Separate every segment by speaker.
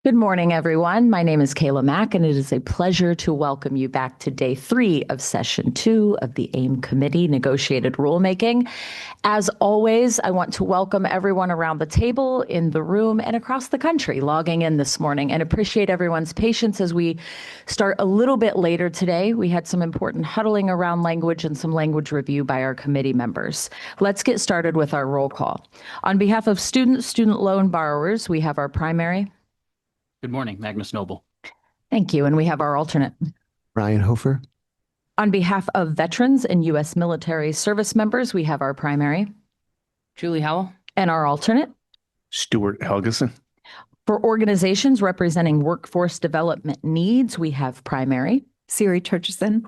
Speaker 1: Good morning, everyone. My name is Kayla Mack, and it is a pleasure to welcome you back to Day 3 of Session 2 of the AIM Committee Negotiated Rulemaking. As always, I want to welcome everyone around the table, in the room, and across the country logging in this morning, and appreciate everyone's patience as we start a little bit later today. We had some important huddling around language and some language review by our committee members. Let's get started with our roll call. On behalf of student loan borrowers, we have our primary.
Speaker 2: Good morning, Magnus Noble.
Speaker 1: Thank you. And we have our alternate.
Speaker 3: Ryan Hofer.
Speaker 1: On behalf of veterans and U.S. military service members, we have our primary.
Speaker 2: Julie Howell.
Speaker 1: And our alternate.
Speaker 4: Stuart Helgeson.
Speaker 1: For organizations representing workforce development needs, we have primary.
Speaker 5: Siri Turchison.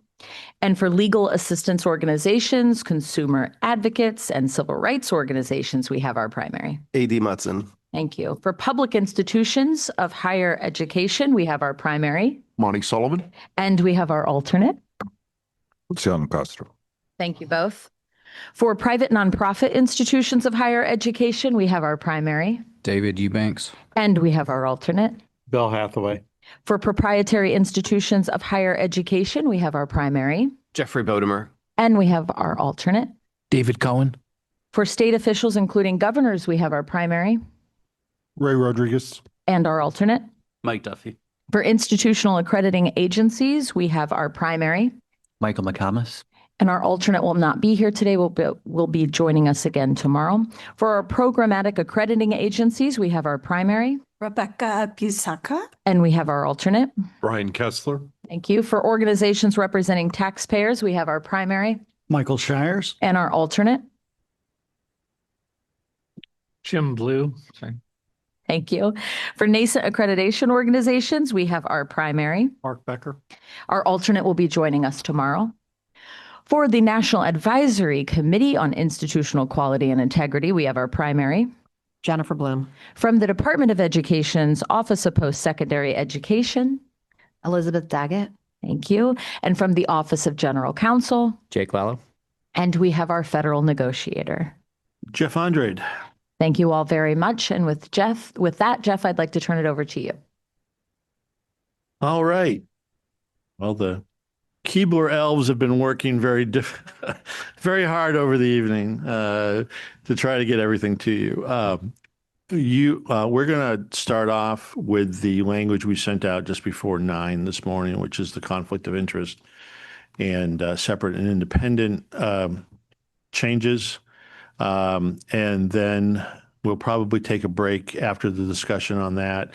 Speaker 1: And for legal assistance organizations, consumer advocates, and civil rights organizations, we have our primary.
Speaker 3: A.D. Mutson.
Speaker 1: Thank you. For public institutions of higher education, we have our primary.
Speaker 4: Monty Sullivan.
Speaker 1: And we have our alternate.
Speaker 4: Luciano Castro.
Speaker 1: Thank you both. For private nonprofit institutions of higher education, we have our primary.
Speaker 2: David Eubanks.
Speaker 1: And we have our alternate.
Speaker 4: Bill Hathaway.
Speaker 1: For proprietary institutions of higher education, we have our primary.
Speaker 3: Jeffrey Bodemer.
Speaker 1: And we have our alternate.
Speaker 2: David Cohen.
Speaker 1: For state officials, including governors, we have our primary.
Speaker 4: Ray Rodriguez.
Speaker 1: And our alternate.
Speaker 2: Mike Duffy.
Speaker 1: For institutional accrediting agencies, we have our primary.
Speaker 2: Michael McComas.
Speaker 1: And our alternate will not be here today. Will be joining us again tomorrow. For our programmatic accrediting agencies, we have our primary.
Speaker 5: Rebecca Busaka.
Speaker 1: And we have our alternate.
Speaker 4: Brian Kessler.
Speaker 1: Thank you. For organizations representing taxpayers, we have our primary.
Speaker 6: Michael Shires.
Speaker 1: And our alternate.
Speaker 6: Jim Blue.
Speaker 1: Thank you. For nascent accreditation organizations, we have our primary.
Speaker 6: Mark Becker.
Speaker 1: Our alternate will be joining us tomorrow. For the National Advisory Committee on Institutional Quality and Integrity, we have our primary.
Speaker 5: Jennifer Bloom.
Speaker 1: From the Department of Education's Office of Post-Secondary Education,
Speaker 5: Elizabeth Daggett.
Speaker 1: thank you. And from the Office of General Counsel,
Speaker 2: Jake Lallo.
Speaker 1: and we have our federal negotiator.
Speaker 4: Jeff Andrade.
Speaker 1: Thank you all very much. And with that, Jeff, I'd like to turn it over to you.
Speaker 7: All right. Well, the Keebler elves have been working very hard over the evening to try to get everything to you. We're going to start off with the language we sent out just before 9 this morning, which is the conflict of interest and separate and independent changes. And then we'll probably take a break after the discussion on that,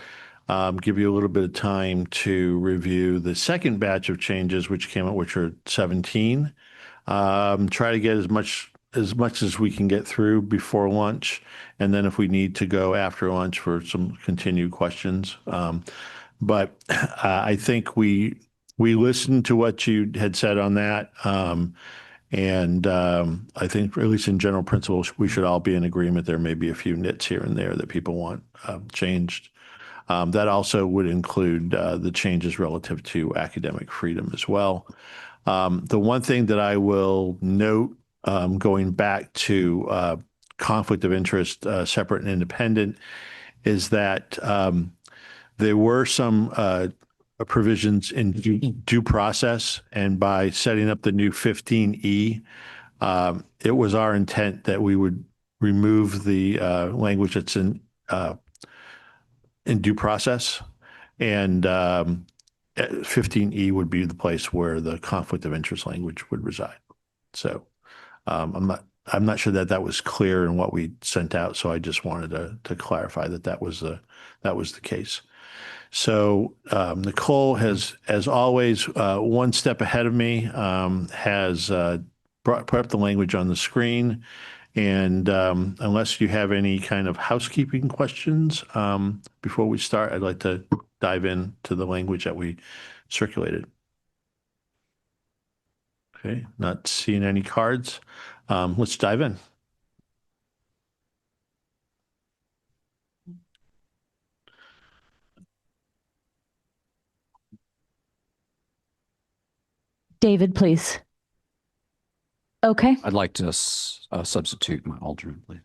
Speaker 7: give you a little bit of time to review the second batch of changes, which came out, which are 17. Try to get as much as we can get through before lunch. And then if we need to go after lunch for some continued questions. But I think we listened to what you had said on that. And I think, at least in general principles, we should all be in agreement. There may be a few nits here and there that people want changed. That also would include the changes relative to academic freedom as well. The one thing that I will note, going back to conflict of interest, separate and independent, is that there were some provisions in due process, and by setting up the new 15E, it was our intent that we would remove the language that's in due process, and 15E would be the place where the conflict of interest language would reside. So I'm not sure that was clear in what we sent out, so I just wanted to clarify that was the case. So Nicole has, as always, one step ahead of me, has put up the language on the screen. And unless you have any kind of housekeeping questions before we start, I'd like to dive into the language that we circulated. Okay, not seeing any cards. Let's dive in.
Speaker 1: David, please. Okay.
Speaker 2: I'd like to substitute my alternate, please.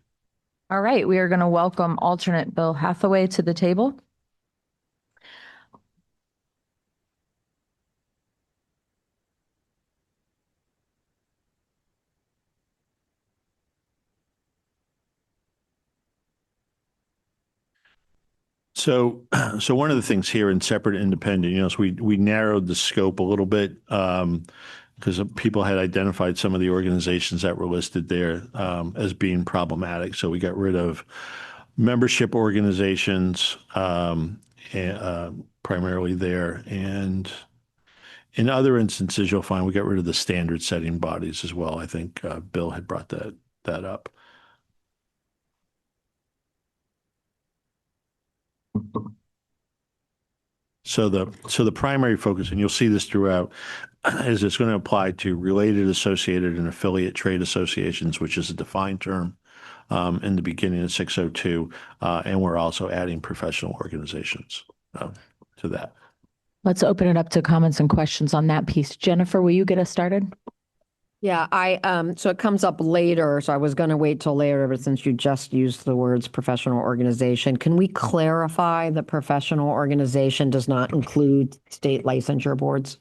Speaker 1: All right. We are going to welcome alternate Bill Hathaway to the table.
Speaker 7: So, so one of the things here in separate and independent, so we narrowed the scope a little bit because people had identified some of the organizations that were listed there as being problematic. So we got rid of membership organizations, primarily there, and in other instances, you'll find we got rid of the standard setting bodies as well. I think Bill had brought that up. So the primary focus, and you'll see this throughout, is it's going to apply to related, associated, and affiliate trade associations, which is a defined term in the beginning of 602, and we're also adding professional organizations to that.
Speaker 1: Let's open it up to comments and questions on that piece. Jennifer, will you get us started?
Speaker 5: Yeah, so it comes up later, so I was going to wait till later, but since you just used the words professional organization, can we clarify that professional organization does not include state licensure boards?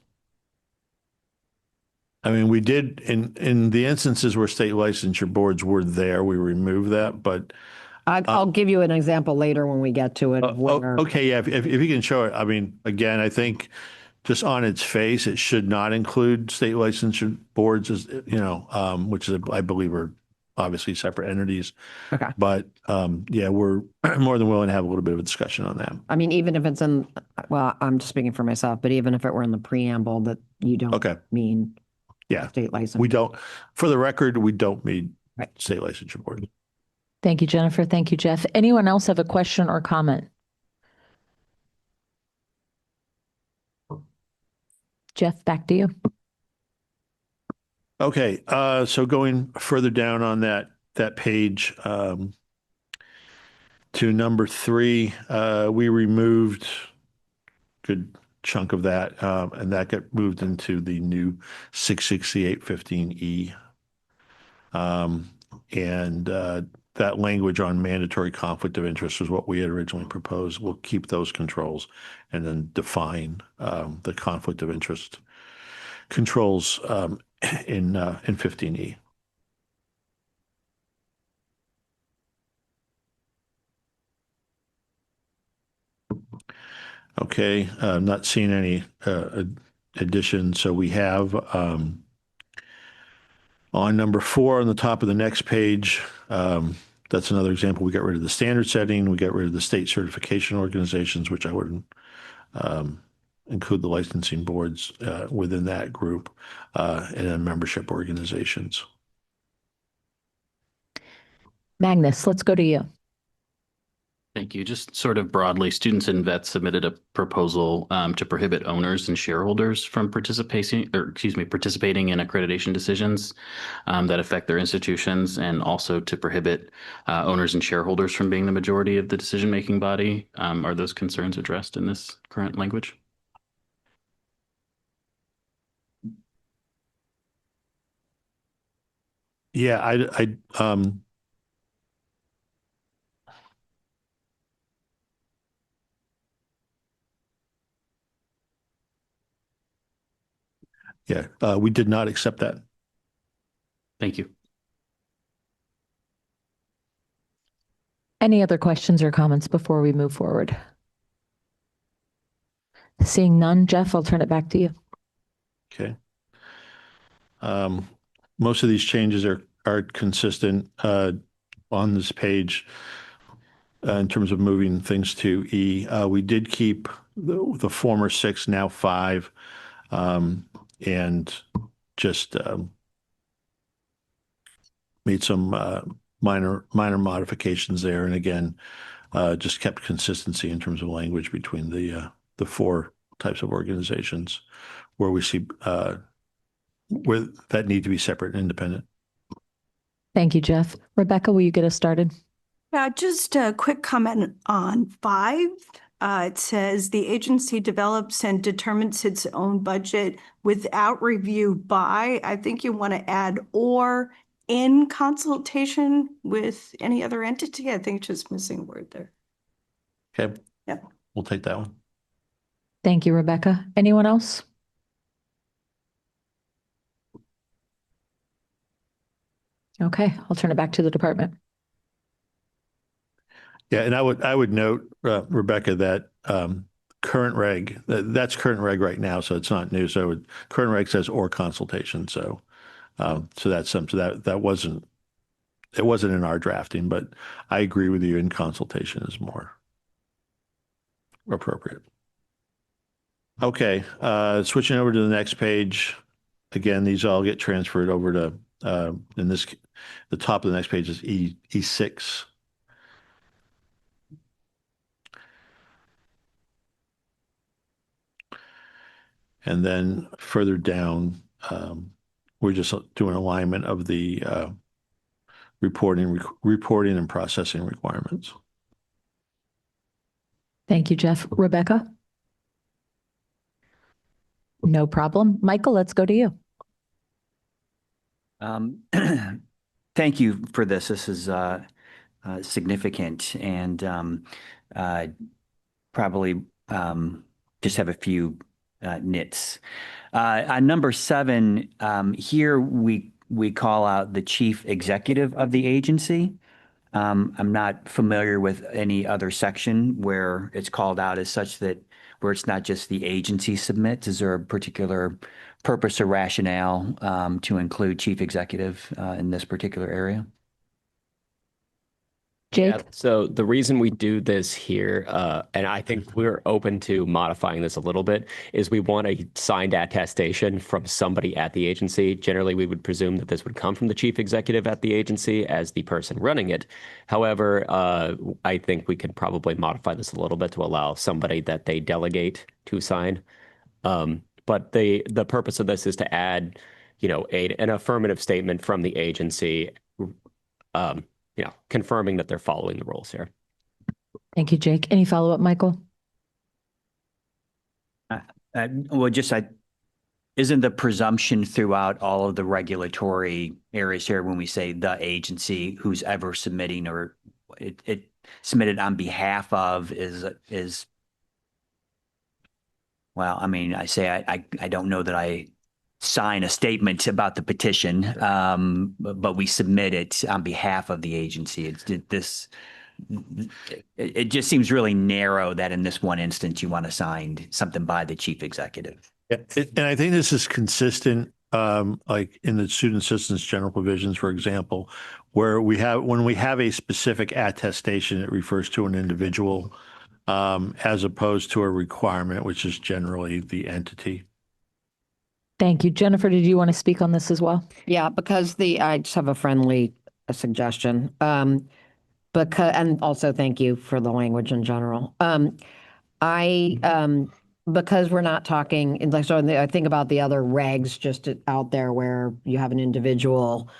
Speaker 7: I mean, we did in the instances where state licensure boards were there, we removed that, but
Speaker 5: I'll give you an example later when we get to it. Of where,
Speaker 7: okay, yeah, if you can show it. I mean, again, I think just on its face, it should not include state licensure boards, as which is, I believe, are obviously separate entities.
Speaker 5: Okay.
Speaker 7: But yeah, we're more than willing to have a little bit of a discussion on that.
Speaker 5: I mean, even if it's in, well, I'm just speaking for myself, but even if it were in the preamble that you don't mean
Speaker 7: Yeah,
Speaker 5: state license.
Speaker 7: we don't. For the record, we don't mean
Speaker 5: Right.
Speaker 7: state licensure boards.
Speaker 1: Thank you, Jennifer. Thank you, Jeff. Anyone else have a question or comment? Jeff, back to you.
Speaker 7: Okay, so going further down on that page to number 3, we removed a good chunk of that, and that got moved into the new 66815E. And that language on mandatory conflict of interest is what we had originally proposed. We'll keep those controls and then define the conflict of interest controls in 15E. Okay, I'm not seeing any additions. So we have on number 4 on the top of the next page, that's another example. We got rid of the standard setting. We got rid of the state certification organizations, which I wouldn't include the licensing boards within that group, and then membership organizations.
Speaker 1: Magnus, let's go to you.
Speaker 2: Thank you. Just sort of broadly, students and vets submitted a proposal to prohibit owners and shareholders from participating in accreditation decisions that affect their institutions, and also to prohibit owners and shareholders from being the majority of the decision-making body. Are those concerns addressed in this current language?
Speaker 7: Yeah, we did not accept that.
Speaker 2: Thank you.
Speaker 1: Any other questions or comments before we move forward? Seeing none, Jeff, I'll turn it back to you.
Speaker 7: Okay. Most of these changes are consistent on this page in terms of moving things to E. We did keep the former 6, now 5, and just made some minor modifications there. And again, just kept consistency in terms of language between the 4 types of organizations where we see where that need to be separate and independent.
Speaker 1: Thank you, Jeff. Rebecca, will you get us started?
Speaker 8: Yeah, just a quick comment on 5. It says the agency develops and determines its own budget without review by. I think you want to add or in consultation with any other entity. I think it's just missing a word there.
Speaker 7: Okay.
Speaker 8: Yep.
Speaker 7: We'll take that one.
Speaker 1: Thank you, Rebecca. Anyone else? Okay, I'll turn it back to the department.
Speaker 7: Yeah, and I would note, Rebecca, that that's current reg right now, so it's not new. So current reg says or consultation. So that's something that wasn't in our drafting, but I agree with you. In consultation is more appropriate. Okay, switching over to the next page. Again, these all get transferred over to the top of the next page is E6. And then further down, we're just doing alignment of the reporting and processing requirements.
Speaker 1: Thank you, Jeff. Rebecca? No problem. Michael, let's go to you.
Speaker 9: Thank you for this. This is significant and probably just have a few nits. On number 7, here we call out the chief executive of the agency. I'm not familiar with any other section where it's called out as such that where it's not just the agency submits. Is there a particular purpose or rationale to include chief executive in this particular area?
Speaker 1: Jake?
Speaker 10: Yeah, so the reason we do this here, and I think we're open to modifying this a little bit, is we want a signed attestation from somebody at the agency. Generally, we would presume that this would come from the chief executive at the agency as the person running it. However, I think we could probably modify this a little bit to allow somebody that they delegate to sign. But the purpose of this is to add, an affirmative statement from the agency, confirming that they're following the rules here.
Speaker 1: Thank you, Jake. Any follow-up, Michael?
Speaker 9: Isn't the presumption throughout all of the regulatory areas here when we say the agency who's ever submitting or it submitted on behalf of is well, I mean, I say I don't know that I sign a statement about the petition, but we submit it on behalf of the agency. It just seems really narrow that in this one instance you want to sign something by the chief executive.
Speaker 7: Yeah, and I think this is consistent, like in the student assistance general provisions, for example, where when we have a specific attestation, it refers to an individual, as opposed to a requirement, which is generally the entity.
Speaker 1: Thank you. Jennifer, did you want to speak on this as well?
Speaker 5: Yeah, because I just have a friendly suggestion. And also thank you for the language in general. Because we're not talking, I think about the other regs just out there where you have an individual,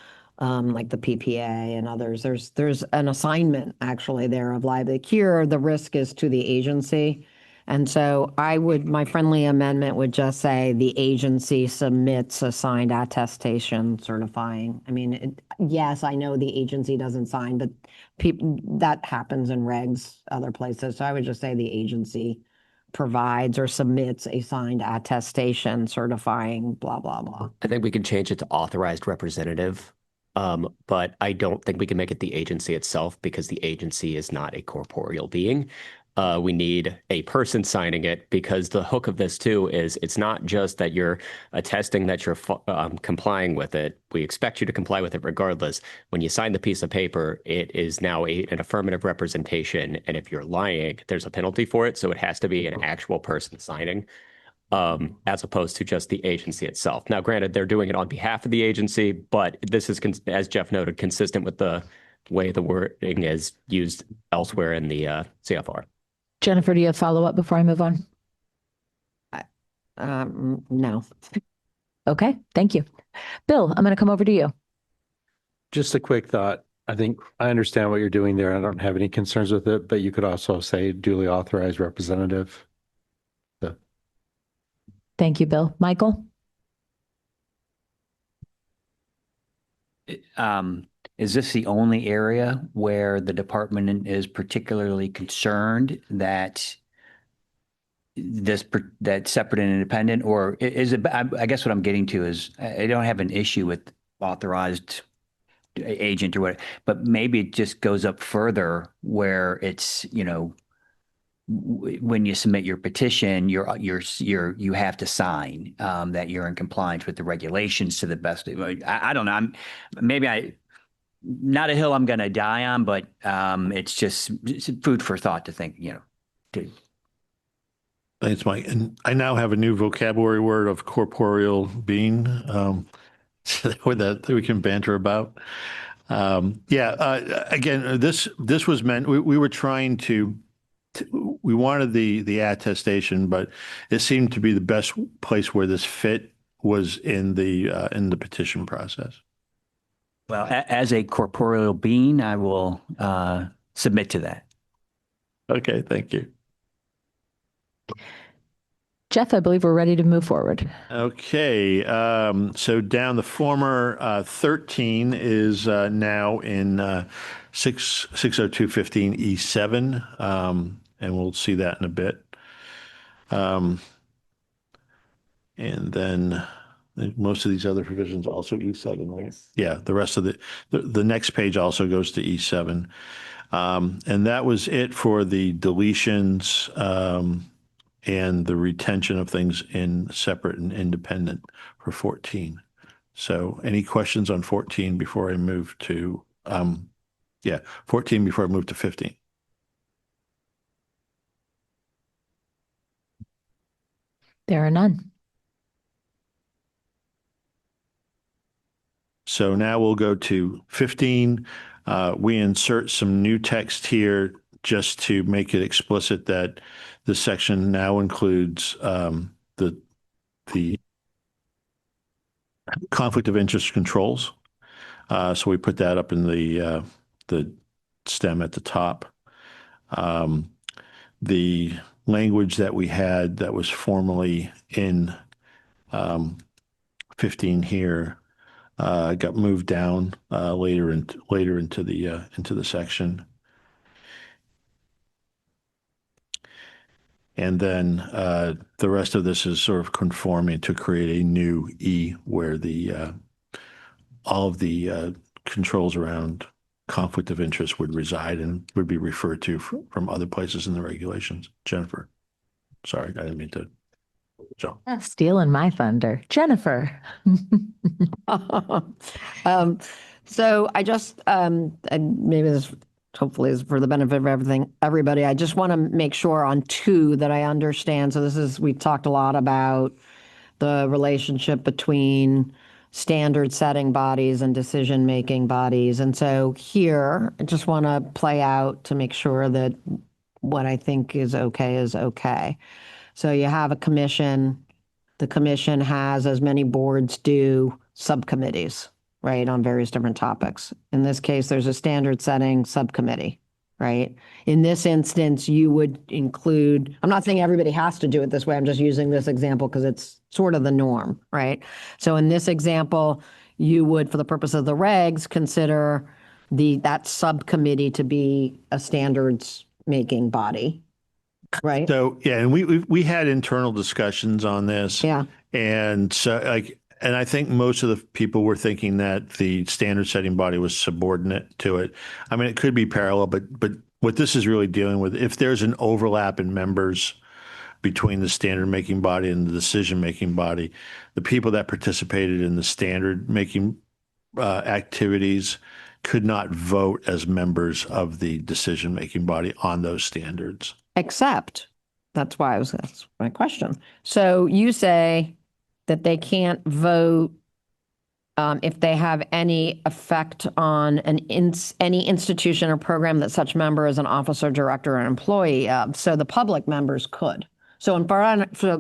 Speaker 5: like the PPA and others. There's an assignment actually there of liability. Here, the risk is to the agency. And so my friendly amendment would just say the agency submits a signed attestation certifying. I mean, yes, I know the agency doesn't sign, but that happens in regs other places. So I would just say the agency provides or submits a signed attestation certifying blah, blah, blah.
Speaker 10: I think we can change it to authorized representative, but I don't think we can make it the agency itself because the agency is not a corporeal being. We need a person signing it because the hook of this too is it's not just that you're attesting that you're complying with it. We expect you to comply with it regardless. When you sign the piece of paper, it is now an affirmative representation. And if you're lying, there's a penalty for it. So it has to be an actual person signing, as opposed to just the agency itself. Now, granted, they're doing it on behalf of the agency, but this is, as Jeff noted, consistent with the way the wording is used elsewhere in the CFR.
Speaker 1: Jennifer, do you have follow-up before I move on?
Speaker 5: No.
Speaker 1: Okay, thank you. Bill, I'm going to come over to you.
Speaker 4: Just a quick thought. I think I understand what you're doing there. I don't have any concerns with it, but you could also say duly authorized representative.
Speaker 1: Thank you, Bill. Michael?
Speaker 9: Is this the only area where the department is particularly concerned that that separate and independent, or is it? I guess what I'm getting to is I don't have an issue with authorized agent or what, but maybe it just goes up further where it's, when you submit your petition, you have to sign that you're in compliance with the regulations to the best. I don't know. Not a hill I'm going to die on, but it's food for thought to think.
Speaker 7: Thanks, Mike. And I now have a new vocabulary word of corporeal being that we can banter about. Again, this was meant. We were trying to. We wanted the attestation, but it seemed to be the best place where this fit was in the petition process.
Speaker 9: Well, as a corporeal being, I will submit to that.
Speaker 7: Okay, thank you.
Speaker 1: Jeff, I believe we're ready to move forward.
Speaker 7: Okay, so down the former 13 is now in 602.15 E7, and we'll see that in a bit. And then most of these other provisions also E7, right? Yeah, the rest of the next page also goes to E7. And that was it for the deletions and the retention of things in separate and independent for 14. So any questions on 14 before I move to, 14 before I move to 15?
Speaker 1: There are none.
Speaker 7: So now we'll go to 15. We insert some new text here just to make it explicit that this section now includes the conflict of interest controls. So we put that up in the stem at the top. The language that we had that was formerly in 15 here got moved down later into the section. And then the rest of this is sort of conforming to create a new E where all of the controls around conflict of interest would reside and would be referred to from other places in the regulations. Jennifer, sorry, I didn't mean to jump.
Speaker 1: Stealing my thunder. Jennifer.
Speaker 5: So I just, and maybe this hopefully is for the benefit of everybody. I just want to make sure on 2 that I understand. So we've talked a lot about the relationship between standard setting bodies and decision making bodies. And so here, I just want to play out to make sure that what I think is okay is okay. So you have a commission. The commission has, as many boards do, subcommittees, right, on various different topics. In this case, there's a standard setting subcommittee, right? In this instance, you would include, I'm not saying everybody has to do it this way. I'm just using this example because it's sort of the norm, right? So in this example, you would, for the purpose of the regs, consider that subcommittee to be a standards making body, right?
Speaker 7: So yeah, and we had internal discussions on this.
Speaker 5: Yeah.
Speaker 7: And so and I think most of the people were thinking that the standard setting body was subordinate to it. I mean, it could be parallel, but what this is really dealing with, if there's an overlap in members between the standard making body and the decision making body, the people that participated in the standard making activities could not vote as members of the decision making body on those standards.
Speaker 5: Except, that's my question. So you say that they can't vote if they have any effect on any institution or program that such member is an officer, director, or employee of. So the public members could. So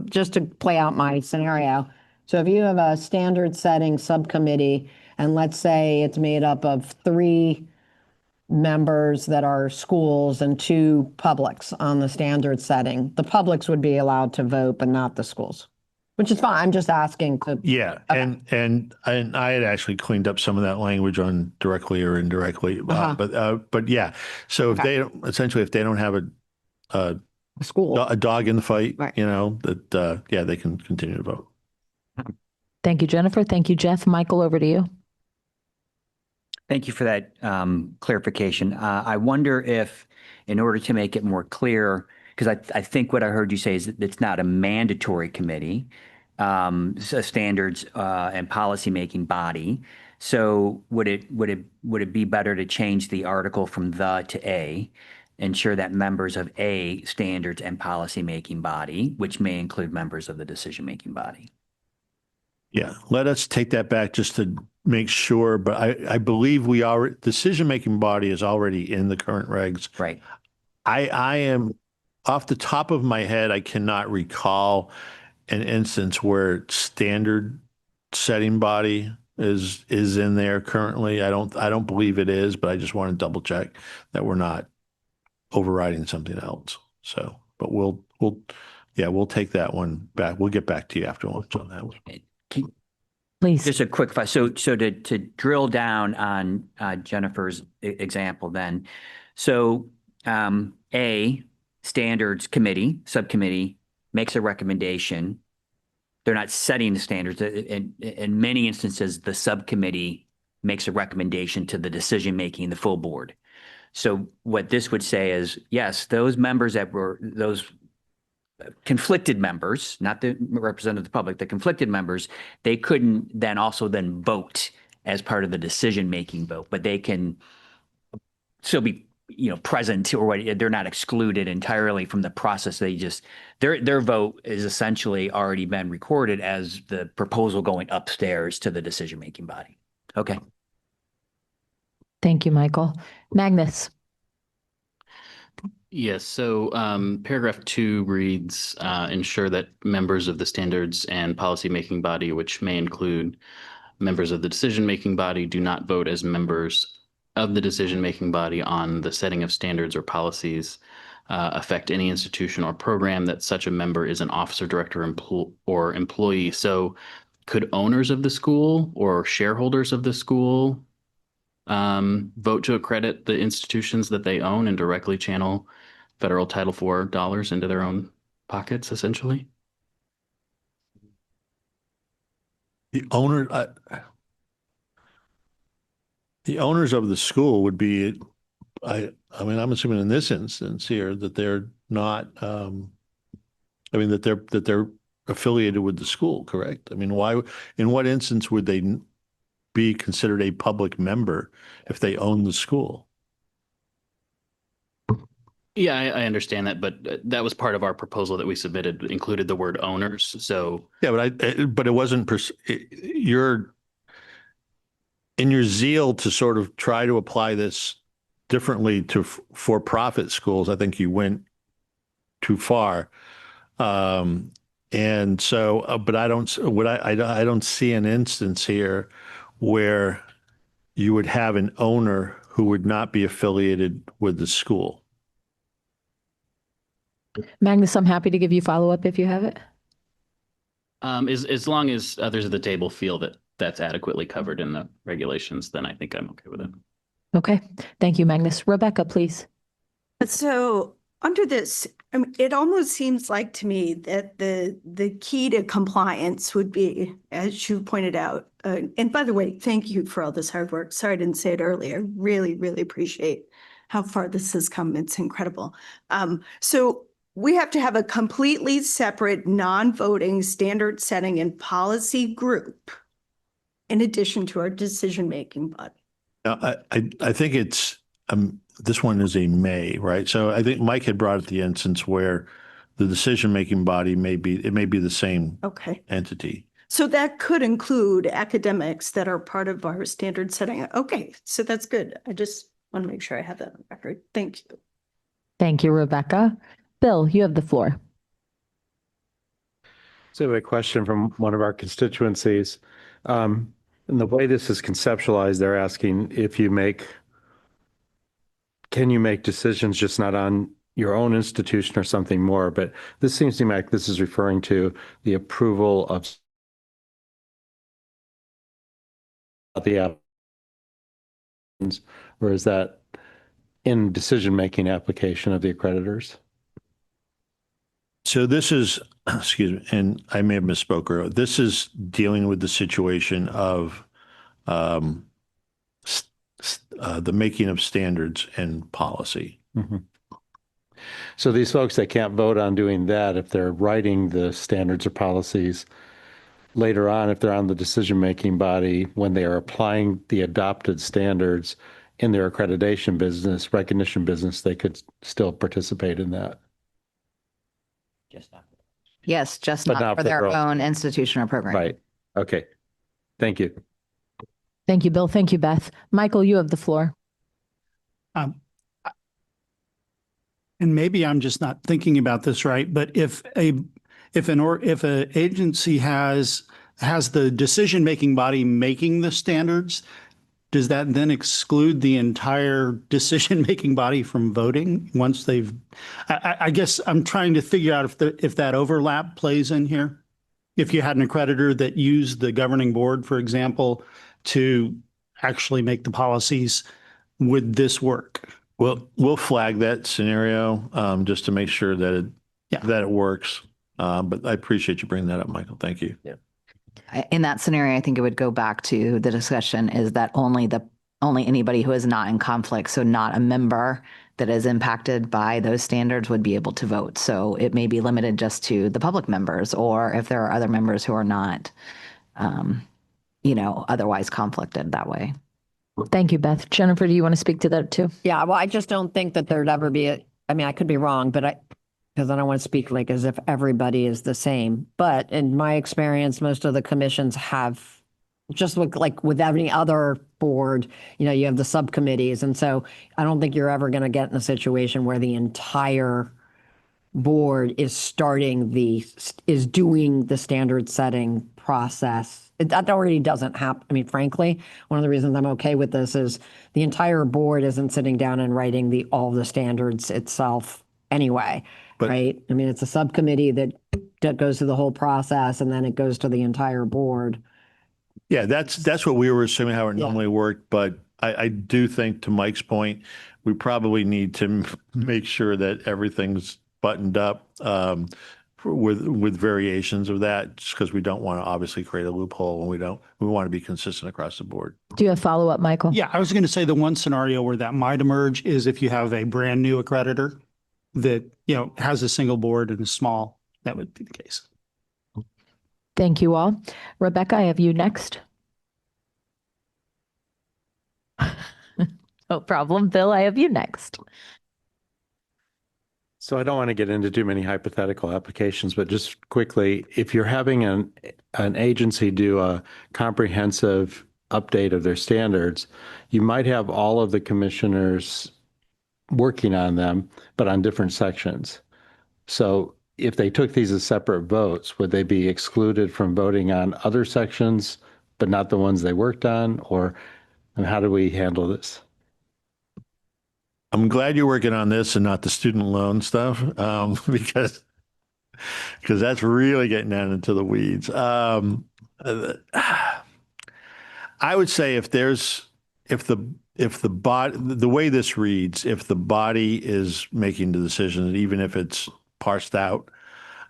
Speaker 5: just to play out my scenario, so if you have a standard setting subcommittee, and let's say it's made up of 3 members that are schools and 2 publics on the standard setting, the publics would be allowed to vote, but not the schools, which is fine. I'm just asking to.
Speaker 7: Yeah. Okay. And I had actually cleaned up some of that language on directly or indirectly, but yeah. So if they don't have a school, a dog in the fight, right, they can continue to vote.
Speaker 1: Thank you, Jennifer. Thank you, Jeff. Michael, over to you.
Speaker 9: Thank you for that clarification. I wonder if, in order to make it more clear, because I think what I heard you say is that it's not a mandatory committee, a standards and policymaking body. So would it be better to change the article from the to a, ensure that members of a standards and policymaking body, which may include members of the decision-making body?
Speaker 7: Yeah, let us take that back just to make sure, but I believe decision-making body is already in the current regs.
Speaker 9: Right.
Speaker 7: I am, off the top of my head, I cannot recall an instance where standard setting body is in there currently. I don't believe it is, but I just want to double check that we're not overriding something else. So, but we'll take that one back. We'll get back to you after lunch on that one.
Speaker 1: Please.
Speaker 9: Just a quick, so to drill down on Jennifer's example then. So a standards committee, subcommittee makes a recommendation. They're not setting the standards. In many instances, the subcommittee makes a recommendation to the decision-making, the full board. So what this would say is, yes, those members that were those conflicted members, not the representative of the public, the conflicted members, they couldn't then also vote as part of the decision-making vote, but they can still be, present, or what, they're not excluded entirely from the process. They just, their vote is essentially already been recorded as the proposal going upstairs to the decision-making body. Okay.
Speaker 1: Thank you, Michael. Magnus.
Speaker 2: Yes, so paragraph 2 reads, ensure that members of the standards and policymaking body, which may include members of the decision-making body, do not vote as members of the decision-making body on the setting of standards or policies, affect any institution or program that such a member is an officer, director, or employee. So could owners of the school or shareholders of the school vote to accredit the institutions that they own and directly channel federal Title IV dollars into their own pockets, essentially?
Speaker 7: The owners of the school would be, I mean, I'm assuming in this instance here that they're not, that they're affiliated with the school, correct? I mean, in what instance would they be considered a public member if they own the school?
Speaker 2: Yeah, I understand that, but that was part of our proposal that we submitted, included the word owners. So
Speaker 7: yeah, but it wasn't in your zeal to sort of try to apply this differently to for-profit schools. I think you went too far, and so. But I don't see an instance here where you would have an owner who would not be affiliated with the school.
Speaker 1: Magnus, I'm happy to give you follow-up if you have it.
Speaker 2: as long as others at the table feel that that's adequately covered in the regulations, then I think I'm okay with it.
Speaker 1: Okay. Thank you, Magnus. Rebecca, please.
Speaker 8: So under this, I mean, it almost seems like to me that the key to compliance would be, as you pointed out, and by the way, thank you for all this hard work. Sorry I didn't say it earlier. Really, really appreciate how far this has come. It's incredible. So we have to have a completely separate non-voting standard setting and policy group in addition to our decision-making body.
Speaker 7: Now, I think it's this one is a may, right? So I think Mike had brought up the instance where the decision-making body may be the same entity.
Speaker 8: So that could include academics that are part of our standard setting. Okay, so that's good. I just want to make sure I have that on record. Thank you.
Speaker 1: Thank you, Rebecca. Bill, you have the floor.
Speaker 4: So a question from one of our constituencies. And the way this is conceptualized, they're asking if can you make decisions just not on your own institution or something more? But this seems to me like this is referring to the approval of the applications, or is that in decision-making application of the accreditors?
Speaker 7: So this is, excuse me, and I may have misspoke earlier. This is dealing with the situation of the making of standards and policy.
Speaker 4: Mhm. So these folks that can't vote on doing that, if they're writing the standards or policies later on, if they're on the decision-making body, when they are applying the adopted standards in their accreditation business, recognition business, they could still participate in that.
Speaker 9: Just not.
Speaker 11: Yes, just
Speaker 4: But
Speaker 11: not
Speaker 4: not
Speaker 11: for
Speaker 4: for
Speaker 11: their
Speaker 4: their own.
Speaker 11: own institution or program.
Speaker 4: Right. Okay. Thank you.
Speaker 1: Thank you, Bill. Thank you, Beth. Michael, you have the floor.
Speaker 6: Um, and maybe I'm just not thinking about this right, but if an agency has the decision-making body making the standards, does that then exclude the entire decision-making body from voting once they've, I guess I'm trying to figure out if that overlap plays in here. If you had an accreditor that used the governing board, for example, to actually make the policies, would this work?
Speaker 7: Well, we'll flag that scenario just to make sure that it works. But I appreciate you bringing that up, Michael. Thank you.
Speaker 3: Yeah.
Speaker 11: In that scenario, I think it would go back to the discussion is that only anybody who is not in conflict, so not a member that is impacted by those standards would be able to vote. So it may be limited just to the public members, or if there are other members who are not, otherwise conflicted that way.
Speaker 1: Thank you, Beth. Jennifer, do you want to speak to that too?
Speaker 5: Yeah, well, I just don't think that there'd ever be I mean, I could be wrong, but because I don't want to speak like as if everybody is the same. But in my experience, most of the commissions have, just like with any other board, you have the subcommittees. And so I don't think you're ever going to get in a situation where the entire board is doing the standard setting process. That already doesn't happen. I mean, frankly, one of the reasons I'm okay with this is the entire board isn't sitting down and writing all the standards itself anyway, right? I mean, it's a subcommittee that goes through the whole process, and then it goes to the entire board.
Speaker 7: Yeah, that's what we were assuming how it normally worked. But I do think, to Mike's point, we probably need to make sure that everything's buttoned up with variations of that, just because we don't want to obviously create a loophole, and we want to be consistent across the board.
Speaker 1: Do you have follow-up, Michael?
Speaker 6: Yeah, I was going to say the one scenario where that might emerge is if you have a brand new accreditor that, has a single board and is small, that would be the case.
Speaker 1: Thank you all. Rebecca, I have you next. No problem. Bill, I have you next.
Speaker 4: So I don't want to get into too many hypothetical applications, but just quickly, if you're having an agency do a comprehensive update of their standards, you might have all of the commissioners working on them, but on different sections. So if they took these as separate votes, would they be excluded from voting on other sections, but not the ones they worked on? And how do we handle this?
Speaker 7: I'm glad you're working on this and not the student loan stuff, because that's really getting down into the weeds. I would say if the body, the way this reads, if the body is making the decision, even if it's parsed out,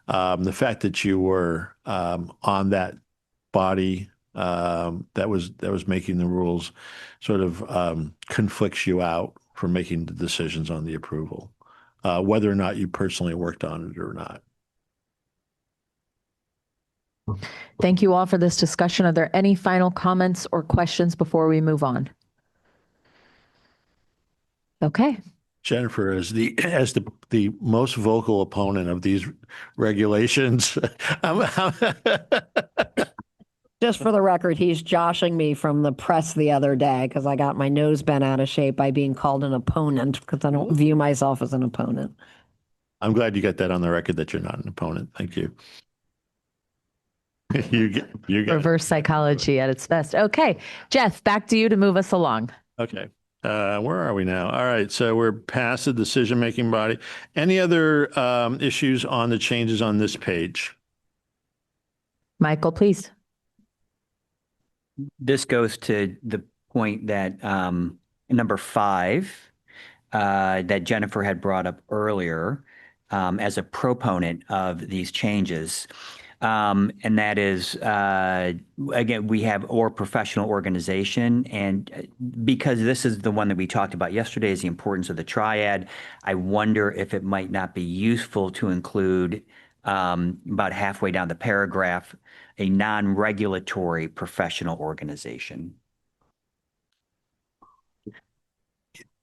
Speaker 7: the fact that you were on that body that was making the rules sort of conflicts you out for making the decisions on the approval, whether or not you personally worked on it or not.
Speaker 1: Thank you all for this discussion. Are there any final comments or questions before we move on? Okay.
Speaker 7: Jennifer, as the most vocal opponent of these regulations,
Speaker 5: Just for the record, he's joshing me from the press the other day because I got my nose bent out of shape by being called an opponent because I don't view myself as an opponent.
Speaker 7: I'm glad you got that on the record that you're not an opponent. Thank you. You got
Speaker 1: Reverse psychology at its best. Okay. Jeff, back to you to move us along.
Speaker 7: Okay. Where are we now? All right. So we're past the decision-making body. Any other issues on the changes on this page?
Speaker 1: Michael, please.
Speaker 9: This goes to the point that number 5 that Jennifer had brought up earlier as a proponent of these changes. And that is, again, we have or professional organization. And because this is the one that we talked about yesterday is the importance of the triad, I wonder if it might not be useful to include about halfway down the paragraph, a non-regulatory professional organization.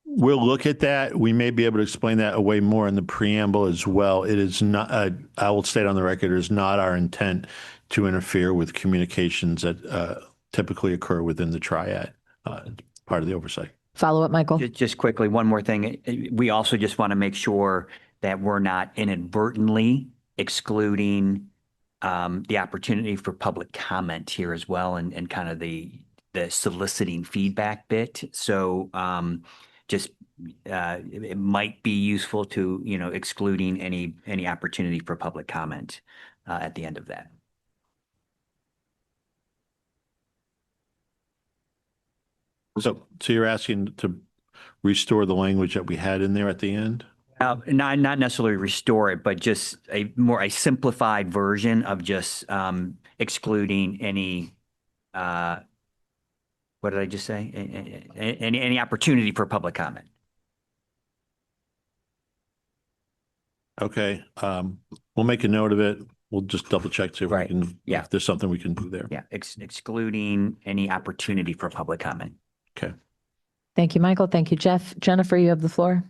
Speaker 7: We'll look at that. We may be able to explain that away more in the preamble as well. It is not, I will state on the record, it is not our intent to interfere with communications that typically occur within the triad, part of the oversight.
Speaker 1: Follow up, Michael.
Speaker 9: Just quickly, one more thing. We also just want to make sure that we're not inadvertently excluding the opportunity for public comment here as well, and kind of the soliciting feedback bit. So just it might be useful to, excluding any opportunity for public comment at the end of that.
Speaker 7: So you're asking to restore the language that we had in there at the end?
Speaker 9: Not necessarily restore it, but just a simplified version of just excluding any, what did I just say? Any opportunity for public comment.
Speaker 7: Okay. We'll make a note of it. We'll just double check see if
Speaker 9: Right.
Speaker 7: we can,
Speaker 9: Yeah.
Speaker 7: if there's something we can do there.
Speaker 9: Yeah, excluding any opportunity for public comment.
Speaker 7: Okay.
Speaker 1: Thank you, Michael. Thank you, Jeff. Jennifer, you have the floor.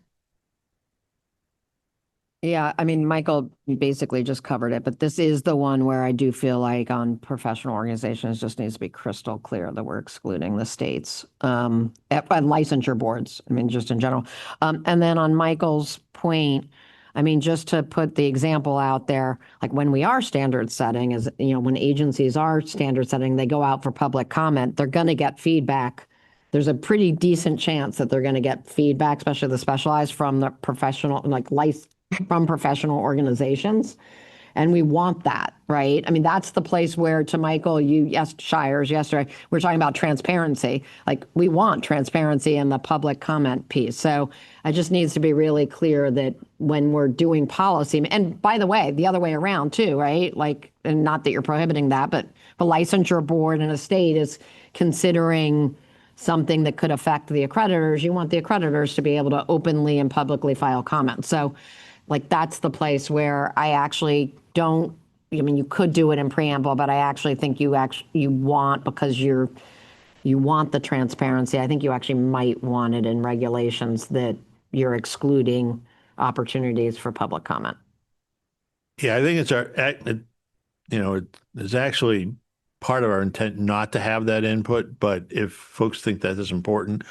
Speaker 5: Yeah, I mean, Michael basically just covered it, but this is the one where I do feel like on professional organizations just needs to be crystal clear that we're excluding the states and licensure boards. I mean, just in general. And then on Michael's point, I mean, just to put the example out there, like when we are standard setting is, when agencies are standard setting, they go out for public comment, they're going to get feedback. There's a pretty decent chance that they're going to get feedback, especially the specialized from the professional, from professional organizations. And we want that, right? I mean, that's the place where, to Michael, Shires yesterday, we're talking about transparency. Like, we want transparency in the public comment piece. So it just needs to be really clear that when we're doing policy, and by the way, the other way around too, right? Like, and not that you're prohibiting that, but the licensure board in a state is considering something that could affect the accreditors. You want the accreditors to be able to openly and publicly file comments. So, like, that's the place where I actually don't, I mean, you could do it in preamble, but I actually think you want, because you want the transparency, I think you actually might want it in regulations that you're excluding opportunities for public comment.
Speaker 7: Yeah, I think it's actually part of our intent not to have that input, but if folks think that is important,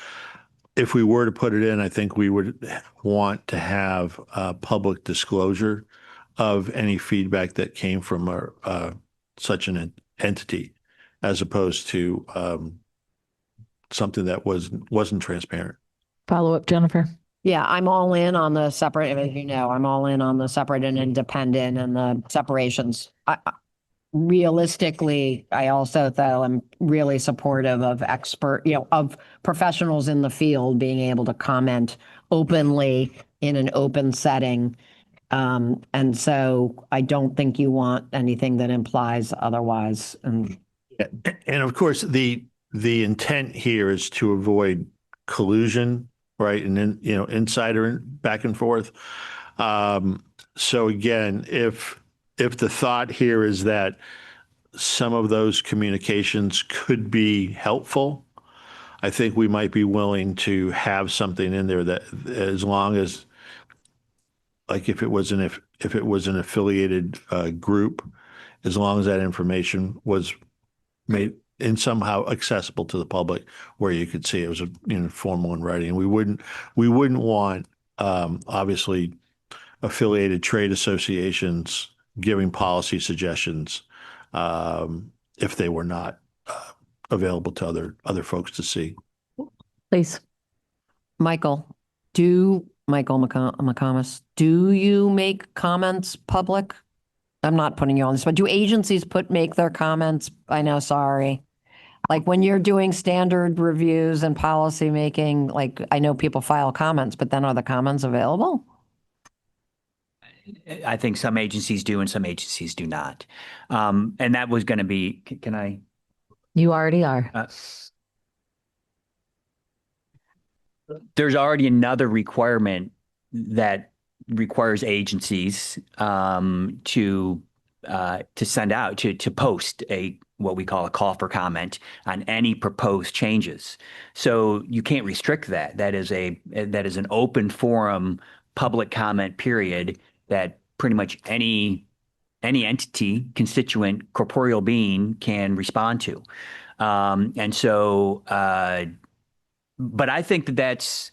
Speaker 7: if we were to put it in, I think we would want to have public disclosure of any feedback that came from such an entity, as opposed to something that wasn't transparent.
Speaker 1: Follow up, Jennifer.
Speaker 5: Yeah, I'm all in on the separate, as you know, I'm all in on the separate and independent and the separations. Realistically, I also, though, am really supportive of of professionals in the field being able to comment openly in an open setting. And so I don't think you want anything that implies otherwise. And
Speaker 7: of course, the intent here is to avoid collusion, right? And then, insider back and forth. So again, if the thought here is that some of those communications could be helpful, I think we might be willing to have something in there that, as long as, like, if it was an affiliated group, as long as that information was made and somehow accessible to the public, where you could see it was formal in writing. We wouldn't want obviously affiliated trade associations giving policy suggestions if they were not available to other folks to see.
Speaker 1: Please.
Speaker 5: Michael McComas, do you make comments public? I'm not putting you on this, but do agencies make their comments? I know, sorry. Like, when you're doing standard reviews and policy making, like, I know people file comments, but then are the comments available?
Speaker 9: I think some agencies do and some agencies do not. And that was going to be, can I?
Speaker 1: You already are.
Speaker 9: There's already another requirement that requires agencies to send out to post what we call a call for comment on any proposed changes. So you can't restrict that. That is an open forum public comment period that pretty much any entity, constituent, corporeal being can respond to. And so, but I think that's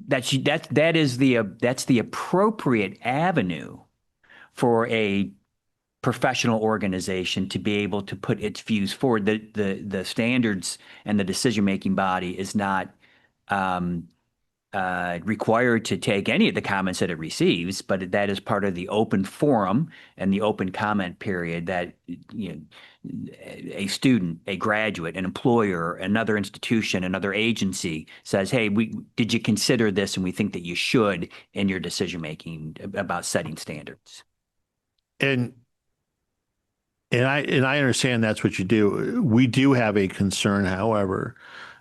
Speaker 9: the appropriate avenue for a professional organization to be able to put its views forward. The standards and the decision-making body is not required to take any of the comments that it receives, but that is part of the open forum and the open comment period that a student, a graduate, an employer, another institution, another agency says, hey, did you consider this? And we think that you should in your decision-making about setting standards.
Speaker 7: And I understand that's what you do. We do have a concern, however,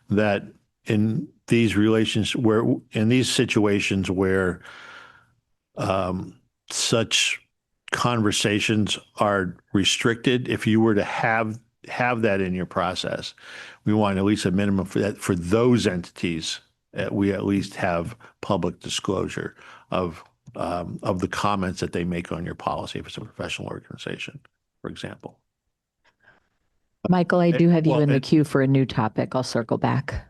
Speaker 7: that in these situations where such conversations are restricted, if you were to have that in your process, we want at least a minimum for those entities. We at least have public disclosure of the comments that they make on your policy if it's a professional organization, for example.
Speaker 1: Michael, I do have you in the queue for a new topic. I'll circle back.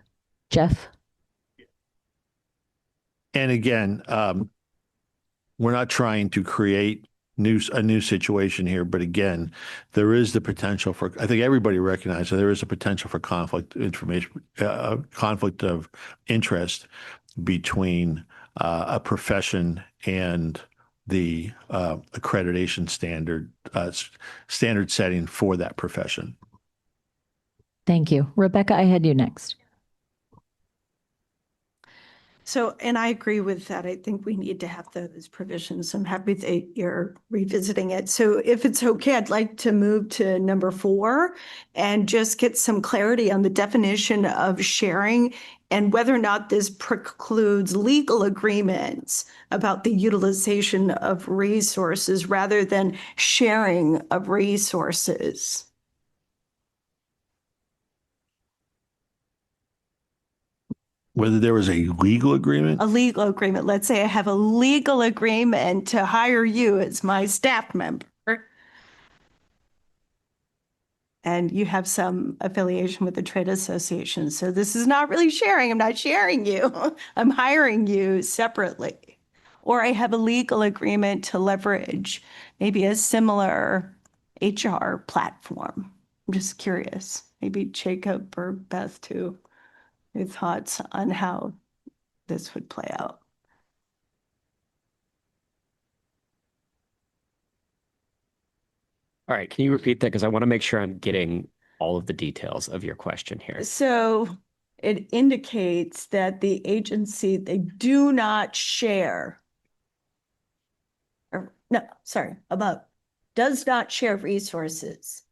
Speaker 1: Jeff?
Speaker 7: And again, we're not trying to create a new situation here, but again, there is the potential for, I think everybody recognizes that there is a potential for conflict of interest between a profession and the accreditation standard setting for that profession.
Speaker 1: Thank you. Rebecca, I had you next.
Speaker 8: So, and I agree with that. I think we need to have those provisions. I'm happy that you're revisiting it. So if it's okay, I'd like to move to number 4 and just get some clarity on the definition of sharing and whether or not this precludes legal agreements about the utilization of resources rather than sharing of resources.
Speaker 7: Whether there was a legal agreement?
Speaker 8: A legal agreement. Let's say I have a legal agreement to hire you as my staff member. And you have some affiliation with the trade association. So this is not really sharing. I'm not sharing you. I'm hiring you separately. Or I have a legal agreement to leverage maybe a similar HR platform. I'm just curious. Maybe Jacob or Beth too. Your thoughts on how this would play out?
Speaker 10: All right, can you repeat that? Because I want to make sure I'm getting all of the details of your question here.
Speaker 8: So it indicates that the agency, they do not share, or no, sorry, does not share resources.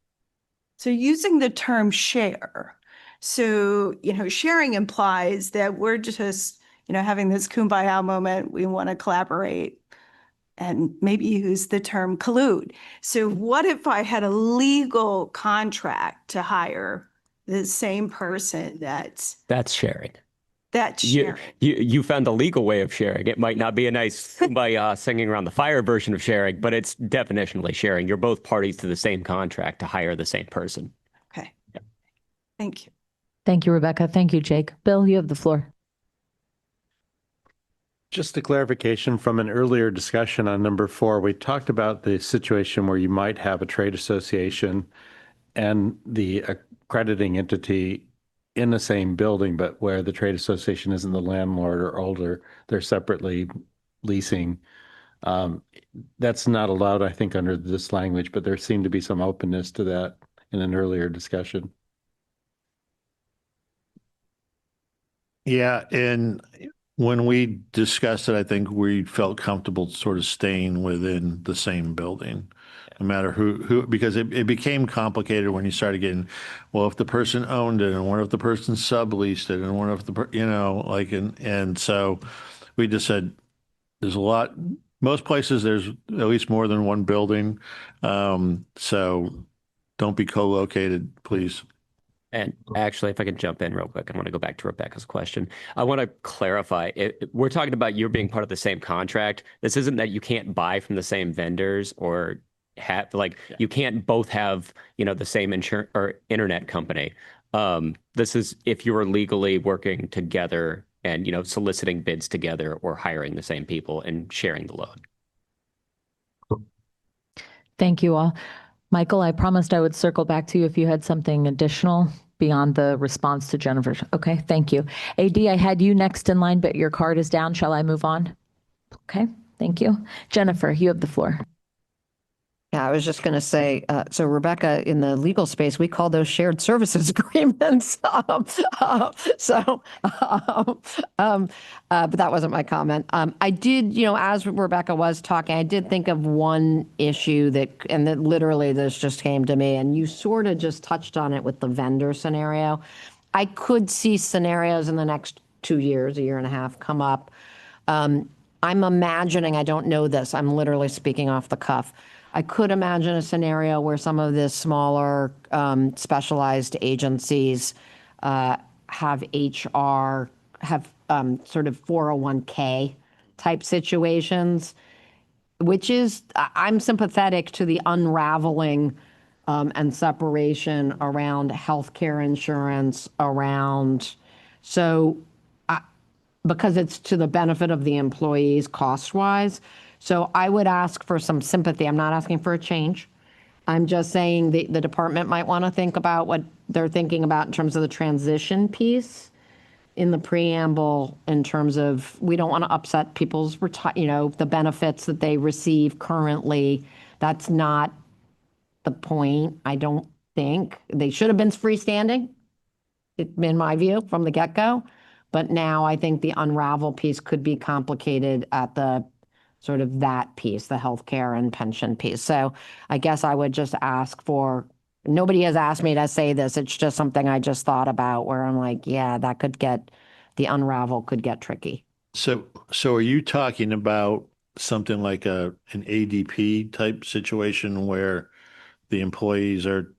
Speaker 8: So using the term share, so, sharing implies that we're just, having this kumbaya moment. We want to collaborate and maybe use the term collude. So what if I had a legal contract to hire the same person
Speaker 10: That's sharing.
Speaker 8: That's sharing.
Speaker 10: You found a legal way of sharing. It might not be a nice kumbaya singing around the fire version of sharing, but it's definitionally sharing. You're both parties to the same contract to hire the same person.
Speaker 8: Okay. Yep. Thank you.
Speaker 1: Thank you, Rebecca. Thank you, Jake. Bill, you have the floor.
Speaker 4: Just a clarification from an earlier discussion on number 4, we talked about the situation where you might have a trade association and the accrediting entity in the same building, but where the trade association isn't the landlord or older, they're separately leasing. That's not allowed, I think, under this language, but there seemed to be some openness to that in an earlier discussion.
Speaker 7: Yeah, and when we discussed it, I think we felt comfortable sort of staying within the same building, no matter who, because it became complicated when you started getting, well, if the person owned it, and what if the person subleased it, and what if like, and so we just said, there's a lot, most places there's at least more than one building. So don't be co-located, please.
Speaker 10: And actually, if I could jump in real quick, I want to go back to Rebecca's question. I want to clarify. We're talking about you being part of the same contract. This isn't that you can't buy from the same vendors or have you can't both have the same insurance or internet company. This is if you are legally working together and soliciting bids together or hiring the same people and sharing the load.
Speaker 1: Thank you all. Michael, I promised I would circle back to you if you had something additional beyond the response to Jennifer's. Okay, thank you. AD, I had you next in line, but your card is down. Shall I move on? Okay, thank you. Jennifer, you have the floor.
Speaker 5: Yeah, I was just going to say, so Rebecca, in the legal space, we call those shared services agreements. But that wasn't my comment. I did, as Rebecca was talking, I did think of one issue and that literally this just came to me, and you sort of just touched on it with the vendor scenario. I could see scenarios in the next 2 years, a year and a half, come up. I'm imagining, I don't know this, I'm literally speaking off the cuff. I could imagine a scenario where some of the smaller specialized agencies have HR, have sort of 401k type situations, which is, I'm sympathetic to the unraveling and separation around healthcare insurance, because it's to the benefit of the employees cost-wise. So I would ask for some sympathy. I'm not asking for a change. I'm just saying the department might want to think about what they're thinking about in terms of the transition piece in the preamble, in terms of we don't want to upset people's, the benefits that they receive currently. That's not the point, I don't think. They should have been freestanding, in my view, from the get-go. But now I think the unravel piece could be complicated at the sort of that piece, the healthcare and pension piece. So I guess I would just ask for, nobody has asked me to say this. It's just something I just thought about where I'm like, yeah, the unravel could get tricky.
Speaker 7: So are you talking about something like an ADP type situation where the employees are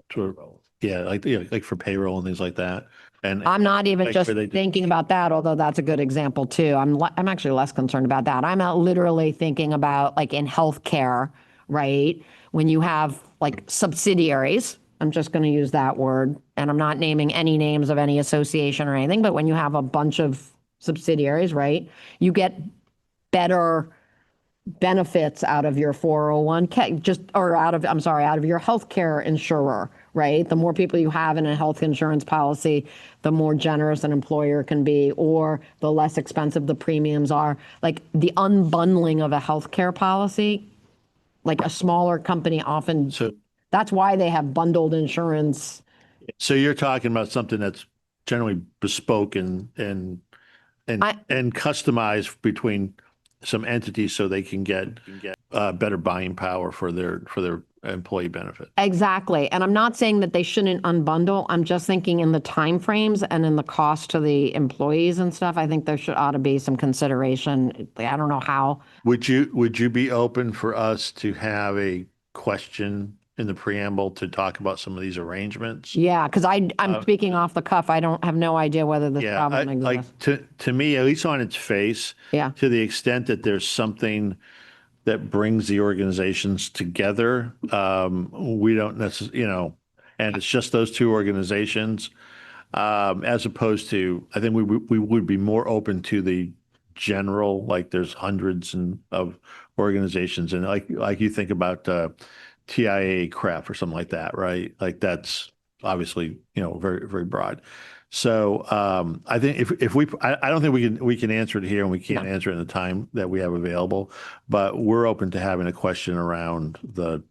Speaker 7: sort of, like for payroll and things like that? And
Speaker 5: I'm not even
Speaker 7: like
Speaker 5: just
Speaker 7: where they
Speaker 5: thinking about that, although that's a good example too. I'm actually less concerned about that. I'm literally thinking about like in healthcare, right? When you have like subsidiaries, I'm just going to use that word, and I'm not naming any names of any association or anything, but when you have a bunch of subsidiaries, right, you get better benefits out of your 401k, out of your healthcare insurer, right? The more people you have in a health insurance policy, the more generous an employer can be, or the less expensive the premiums are. Like the unbundling of a healthcare policy, like a smaller company often, that's why they have bundled insurance.
Speaker 7: So you're talking about something that's generally bespoke and customized between some entities so they can get better buying power for their employee benefit.
Speaker 5: Exactly. And I'm not saying that they shouldn't unbundle. I'm just thinking in the timeframes and in the cost to the employees and stuff, I think there ought to be some consideration. I don't know how.
Speaker 7: Would you be open for us to have a question in the preamble to talk about some of these arrangements?
Speaker 5: Yeah, because I'm speaking off the cuff. I don't have no idea whether this problem exists.
Speaker 7: Like to me, at least on its face, to the extent that there's something that brings the organizations together, we don't necessarily, and it's just those two organizations, as opposed to, I think we would be more open to the general, like there's hundreds of organizations, and like you think about TIA CREF or something like that, right? Like that's obviously, very, very broad. So I think I don't think we can answer it here, and we can't answer it in the time that we have available, but we're open to having a question around the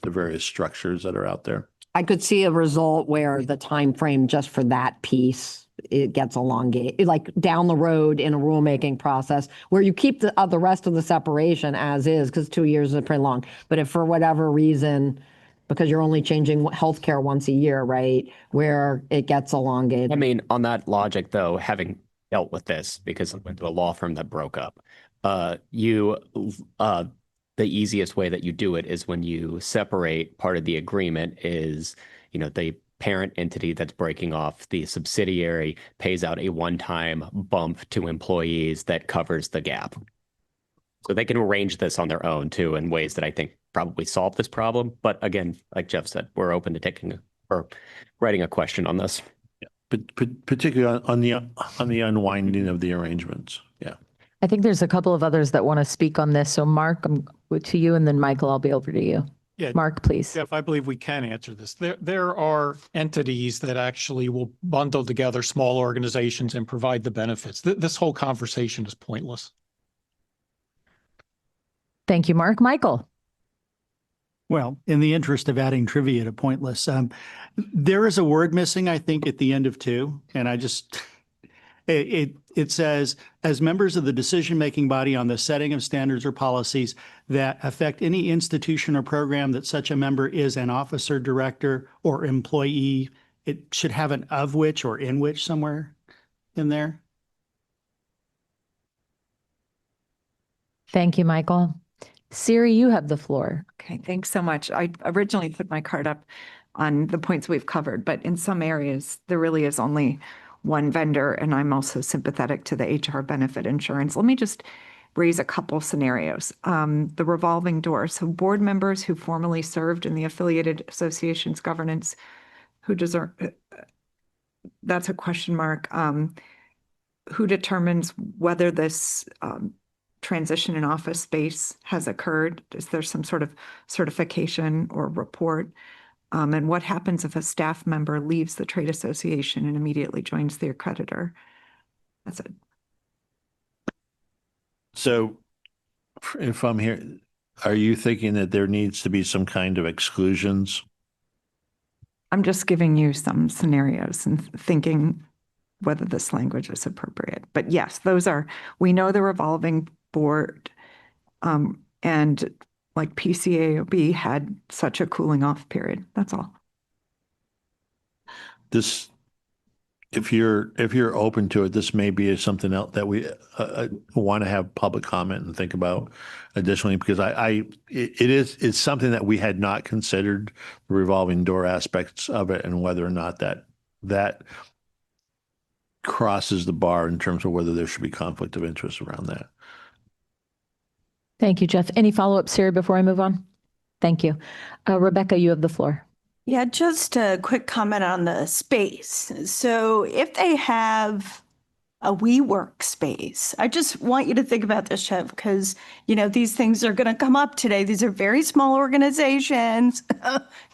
Speaker 7: various structures that are out there.
Speaker 5: I could see a result where the time frame just for that piece it gets elongated, like down the road in a rulemaking process where you keep the rest of the separation as is, because 2 years is pretty long. But if for whatever reason, because you're only changing healthcare once a year, right, where it gets elongated.
Speaker 10: I mean, on that logic, though, having dealt with this because I went to a law firm that broke up, the easiest way that you do it is when you separate. Part of the agreement is, the parent entity that's breaking off, the subsidiary pays out a one-time bump to employees that covers the gap. So they can arrange this on their own too in ways that I think probably solve this problem. But again, like Jeff said, we're open to taking or writing a question on this.
Speaker 7: But particularly on the unwinding of the arrangements. Yeah.
Speaker 1: I think there's a couple of others that want to speak on this. So Mark, I'm to you, and then Michael, I'll be over to you.
Speaker 12: Yeah,
Speaker 1: Mark, please.
Speaker 12: Jeff, I believe we can answer this. There are entities that actually will bundle together small organizations and provide the benefits. This whole conversation is pointless.
Speaker 1: Thank you, Mark. Michael.
Speaker 6: Well, in the interest of adding trivia to pointless, there is a word missing, I think, at the end of 2, and I just it says, as members of the decision-making body on the setting of standards or policies that affect any institution or program that such a member is an officer, director, or employee. It should have an of which or in which somewhere in there.
Speaker 1: Thank you, Michael. Siri, you have the floor.
Speaker 13: Okay, thanks so much. I originally put my card up on the points we've covered, but in some areas, there really is only one vendor, and I'm also sympathetic to the HR benefit insurance. Let me just raise a couple scenarios. The revolving door. So board members who formerly served in the affiliated association's governance who deserve, that's a question mark. Who determines whether this transition in office space has occurred? Is there some sort of certification or report? And what happens if a staff member leaves the trade association and immediately joins the accreditor? That's it.
Speaker 7: So if I'm here, are you thinking that there needs to be some kind of exclusions?
Speaker 13: I'm just giving you some scenarios and thinking whether this language is appropriate. But yes, we know the revolving board and like PCAOB had such a cooling off period. That's all.
Speaker 7: This, if you're open to it, this may be something else that we want to have public comment and think about additionally, because it's something that we had not considered, the revolving door aspects of it, and whether or not that crosses the bar in terms of whether there should be conflict of interest around that.
Speaker 1: Thank you, Jeff. Any follow-up, Siri, before I move on? Thank you. Rebecca, you have the floor.
Speaker 8: Yeah, just a quick comment on the space. So if they have a WeWork space, I just want you to think about this, Jeff, because, these things are going to come up today. These are very small organizations.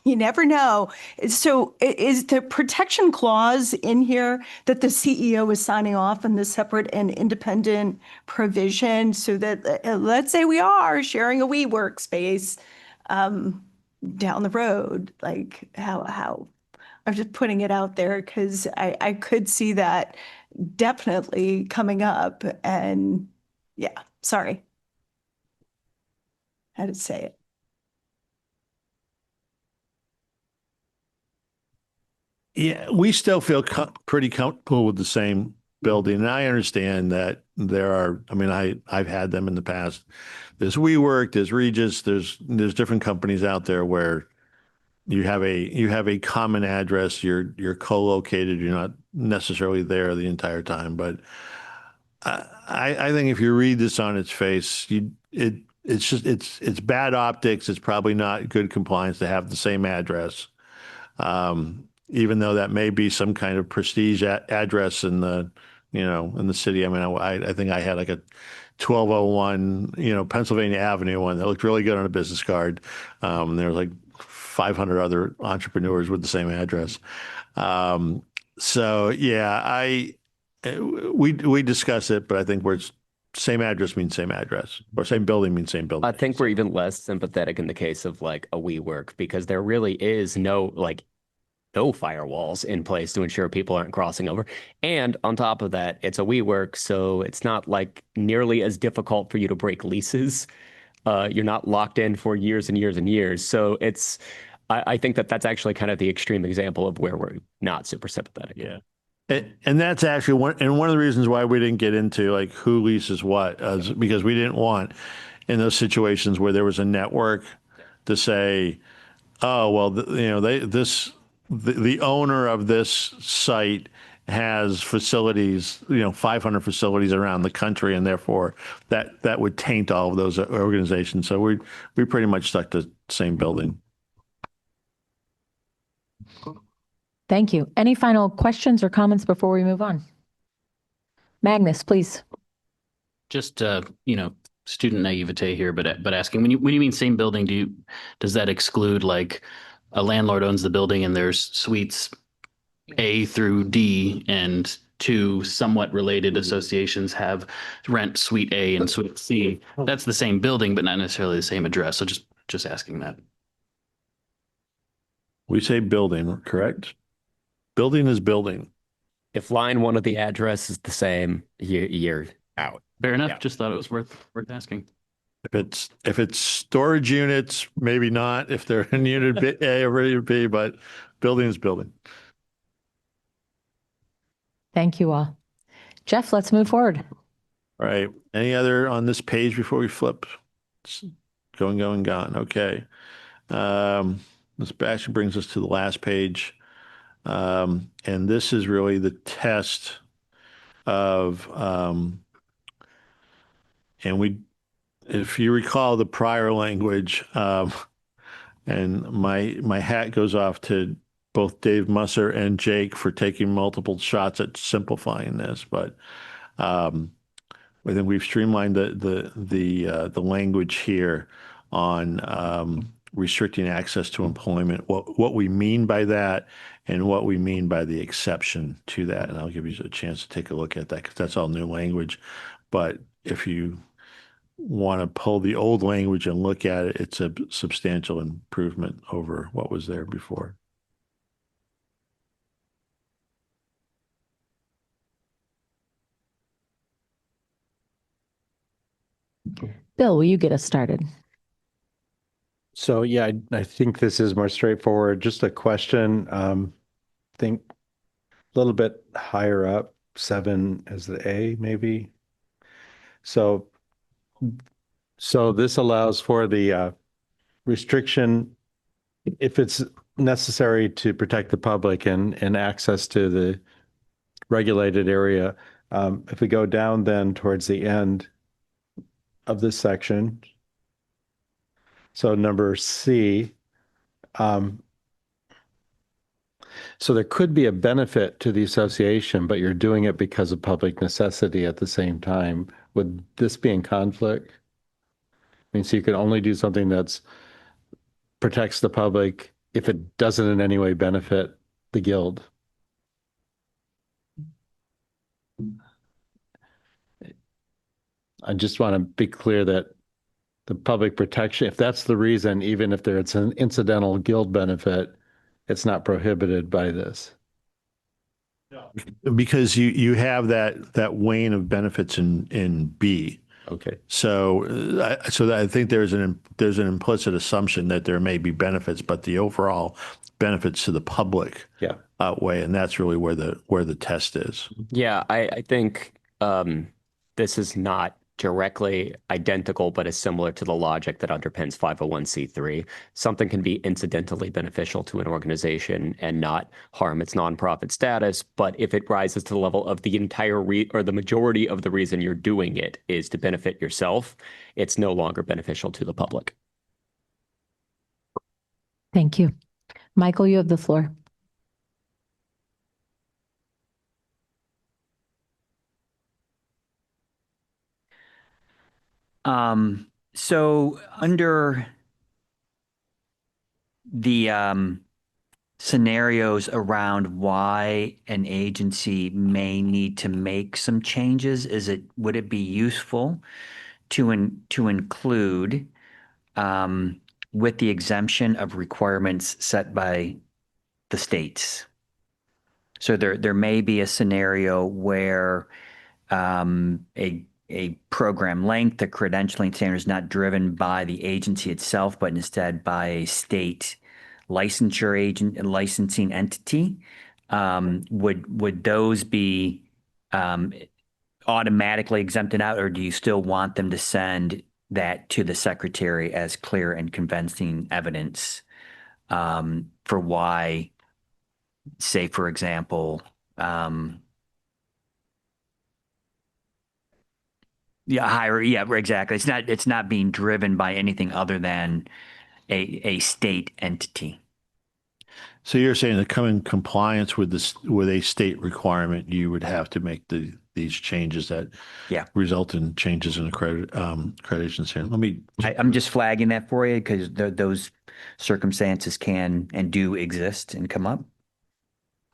Speaker 8: You never know. So is the protection clause in here that the CEO is signing off on the separate and independent provision so that, let's say we are sharing a WeWork space down the road, like how I'm just putting it out there because I could see that definitely coming up. And yeah, sorry. How to say it.
Speaker 7: Yeah, we still feel pretty comfortable with the same building. And I understand that there are, I've had them in the past. There's WeWork, there's Regis, there's different companies out there where you have a common address, you're co-located, you're not necessarily there the entire time. But I think if you read this on its face, it's bad optics. It's probably not good compliance to have the same address. Even though that may be some kind of prestige address in the city. I think I had like a 1201, Pennsylvania Avenue one that looked really good on a business card. There was like 500 other entrepreneurs with the same address. So yeah, we discuss it, but I think same address means same address, or same building means same building.
Speaker 10: I think we're even less sympathetic in the case of like a WeWork, because there really is no no firewalls in place to ensure people aren't crossing over. And on top of that, it's a WeWork, so it's not like nearly as difficult for you to break leases. You're not locked in for years and years and years. So I think that's actually kind of the extreme example of where we're not super sympathetic.
Speaker 7: Yeah. And that's actually one of the reasons why we didn't get into like who leases what, because we didn't want in those situations where there was a network to say, oh, well, the owner of this site has facilities, 500 facilities around the country, and therefore that would taint all of those organizations. So we pretty much stuck to the same building.
Speaker 1: Thank you. Any final questions or comments before we move on? Magnus, please.
Speaker 2: Just student naivete here, but asking when you mean same building, does that exclude like a landlord owns the building and there's suites A through D and two somewhat related associations have rent suite A and suite C? That's the same building, but not necessarily the same address. So just asking that.
Speaker 7: We say building, correct? Building is building.
Speaker 10: If line one of the address is the same, you're out.
Speaker 2: Fair enough.
Speaker 10: Yeah.
Speaker 2: Just thought it was worth asking.
Speaker 7: If it's storage units, maybe not. If they're in unit A or unit B, but building is building.
Speaker 1: Thank you all. Jeff, let's move forward.
Speaker 7: All right. Any other on this page before we flip? It's going, gone. Okay. This actually brings us to the last page. And this is really the test of, if you recall the prior language, and my hat goes off to both Dave Musser and Jake for taking multiple shots at simplifying this, but I think we've streamlined the language here on restricting access to employment, what we mean by that, and what we mean by the exception to that. And I'll give you a chance to take a look at that because that's all new language. But if you want to pull the old language and look at it, it's a substantial improvement over what was there before.
Speaker 1: Bill, will you get us started?
Speaker 4: So yeah, I think this is more straightforward. Just a question. Think a little bit higher up, 7 as the A, maybe. So this allows for the restriction if it's necessary to protect the public and access to the regulated area. If we go down then towards the end of this section, so number C, so there could be a benefit to the association, but you're doing it because of public necessity at the same time. Would this be in conflict? I mean, so you can only do something that's protects the public if it doesn't in any way benefit the guild. I just want to be clear that the public protection, if that's the reason, even if there's an incidental guild benefit, it's not prohibited by this.
Speaker 7: Because you have that wane of benefits in B.
Speaker 10: Okay.
Speaker 7: So I think there's an implicit assumption that there may be benefits, but the overall benefits to the public outweigh, and that's really where the test is.
Speaker 10: Yeah, I think this is not directly identical, but is similar to the logic that underpins 501c3. Something can be incidentally beneficial to an organization and not harm its nonprofit status, but if it rises to the level of the entire or the majority of the reason you're doing it is to benefit yourself, it's no longer beneficial to the public.
Speaker 1: Thank you. Michael, you have the floor.
Speaker 9: So under the scenarios around why an agency may need to make some changes, would it be useful to include with the exemption of requirements set by the states. So there may be a scenario where a program length, a credentialing standard is not driven by the agency itself, but instead by a state licensure agent, licensing entity. Would those be automatically exempted out, or do you still want them to send that to the secretary as clear and convincing evidence for why, say, for example, yeah, exactly. It's not being driven by anything other than a state entity.
Speaker 7: So you're saying to come in compliance with with a state requirement, you would have to make these changes that result in changes in accreditation standard.
Speaker 9: I'm just flagging that for you because those circumstances can and do exist and come up.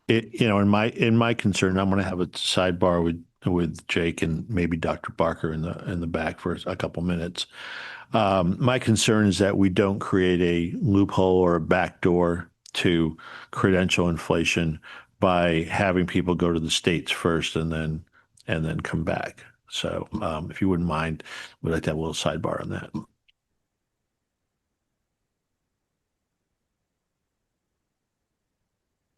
Speaker 7: In my concern, I'm going to have a sidebar with Jake and maybe Dr. Barker in the back for a couple minutes. My concern is that we don't create a loophole or a backdoor to credential inflation by having people go to the states first and then come back. So if you wouldn't mind, we'd like to have a little sidebar on that.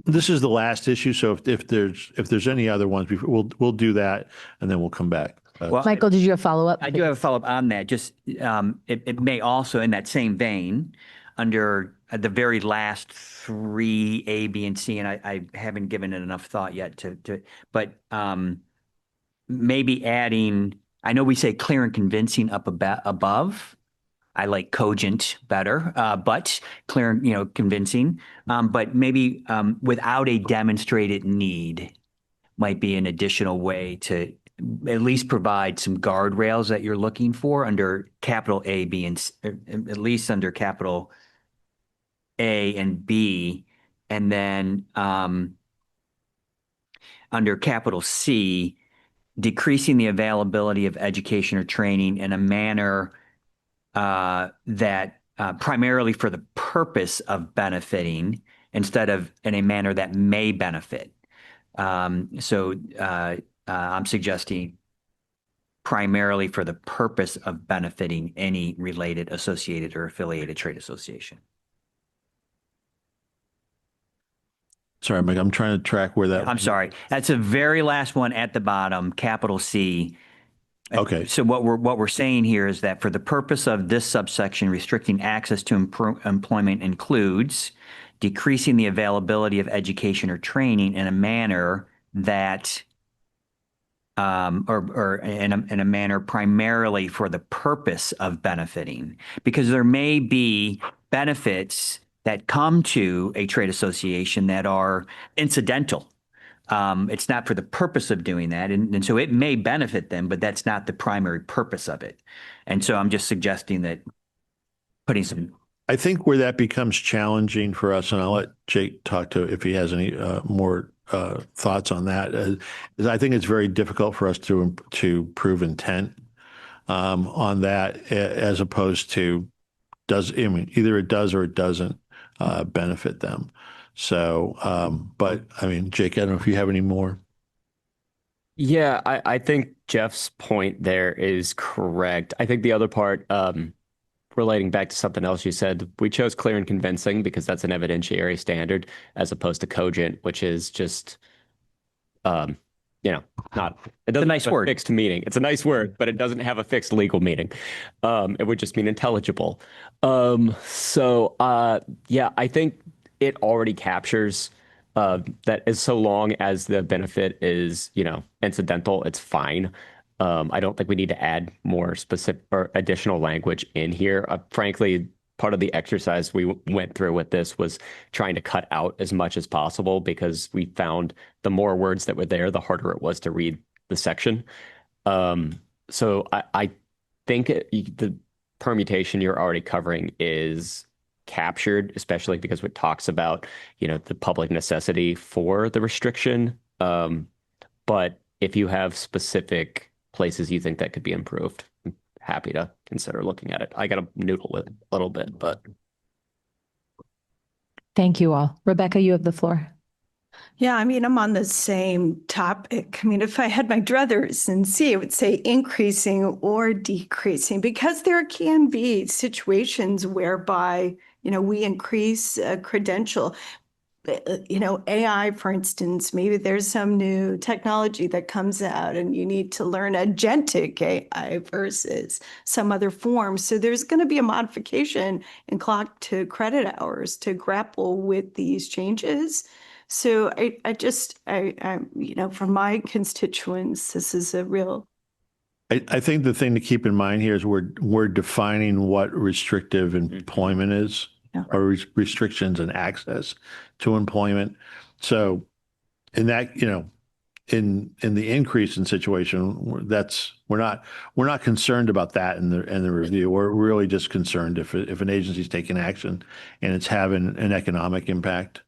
Speaker 7: This is the last issue, so if there's any other ones, we'll do that, and then we'll come back.
Speaker 9: Well,
Speaker 1: Michael, did you have a follow-up?
Speaker 9: I do have a follow-up on that. Just it may also, in that same vein, under the very last three, A, B, and C, and I haven't given it enough thought yet but maybe adding. I know we say clear and convincing up above. I like cogent better, but clear, convincing. But maybe without a demonstrated need might be an additional way to at least provide some guardrails that you're looking for under capital A, B, and at least under capital A and B, and then under capital C, decreasing the availability of education or training in a manner that primarily for the purpose of benefiting instead of in a manner that may benefit. So I'm suggesting primarily for the purpose of benefiting any related, associated, or affiliated trade association.
Speaker 7: Sorry, Mike, I'm trying to track where that.
Speaker 9: I'm sorry. That's the very last one at the bottom, capital C.
Speaker 7: Okay.
Speaker 9: So what we're saying here is that for the purpose of this subsection, restricting access to employment includes decreasing the availability of education or training in a manner that, or in a manner primarily for the purpose of benefiting, because there may be benefits that come to a trade association that are incidental. It's not for the purpose of doing that. And so it may benefit them, but that's not the primary purpose of it. And so I'm just suggesting that putting some.
Speaker 7: I think where that becomes challenging for us, and I'll let Jake talk to if he has any more thoughts on that, is I think it's very difficult for us to prove intent on that, as opposed to either it does or it doesn't benefit them. So, but I mean, Jake, I don't know if you have any more.
Speaker 10: Yeah, I think Jeff's point there is correct. I think the other part, relating back to something else you said, we chose clear and convincing because that's an evidentiary standard as opposed to cogent, which is just, not, it doesn't have a fixed meaning. It's a nice word, but it doesn't have a fixed legal meaning. It would just mean intelligible. Yeah, I think it already captures that is so long as the benefit is, incidental, it's fine. I don't think we need to add more specific or additional language in here. Frankly, part of the exercise we went through with this was trying to cut out as much as possible because we found the more words that were there, the harder it was to read the section. So I think the permutation you're already covering is captured, especially because it talks about, the public necessity for the restriction. But if you have specific places you think that could be improved, I'm happy to consider looking at it. I got to noodle with it a little bit, but.
Speaker 1: Thank you all. Rebecca, you have the floor.
Speaker 8: Yeah, I mean, I'm on the same topic. I mean, if I had my druthers and see, it would say increasing or decreasing, because there can be situations whereby, we increase a credential. AI, for instance, maybe there's some new technology that comes out and you need to learn agentic AI versus some other form. So there's going to be a modification in clock to credit hours to grapple with these changes. So for my constituents, this is a real.
Speaker 7: I think the thing to keep in mind here is we're defining what restrictive employment is, or restrictions and access to employment. So in that, in the increase in situation, we're not concerned about that in the review. We're really just concerned if an agency's taking action and it's having an economic impact,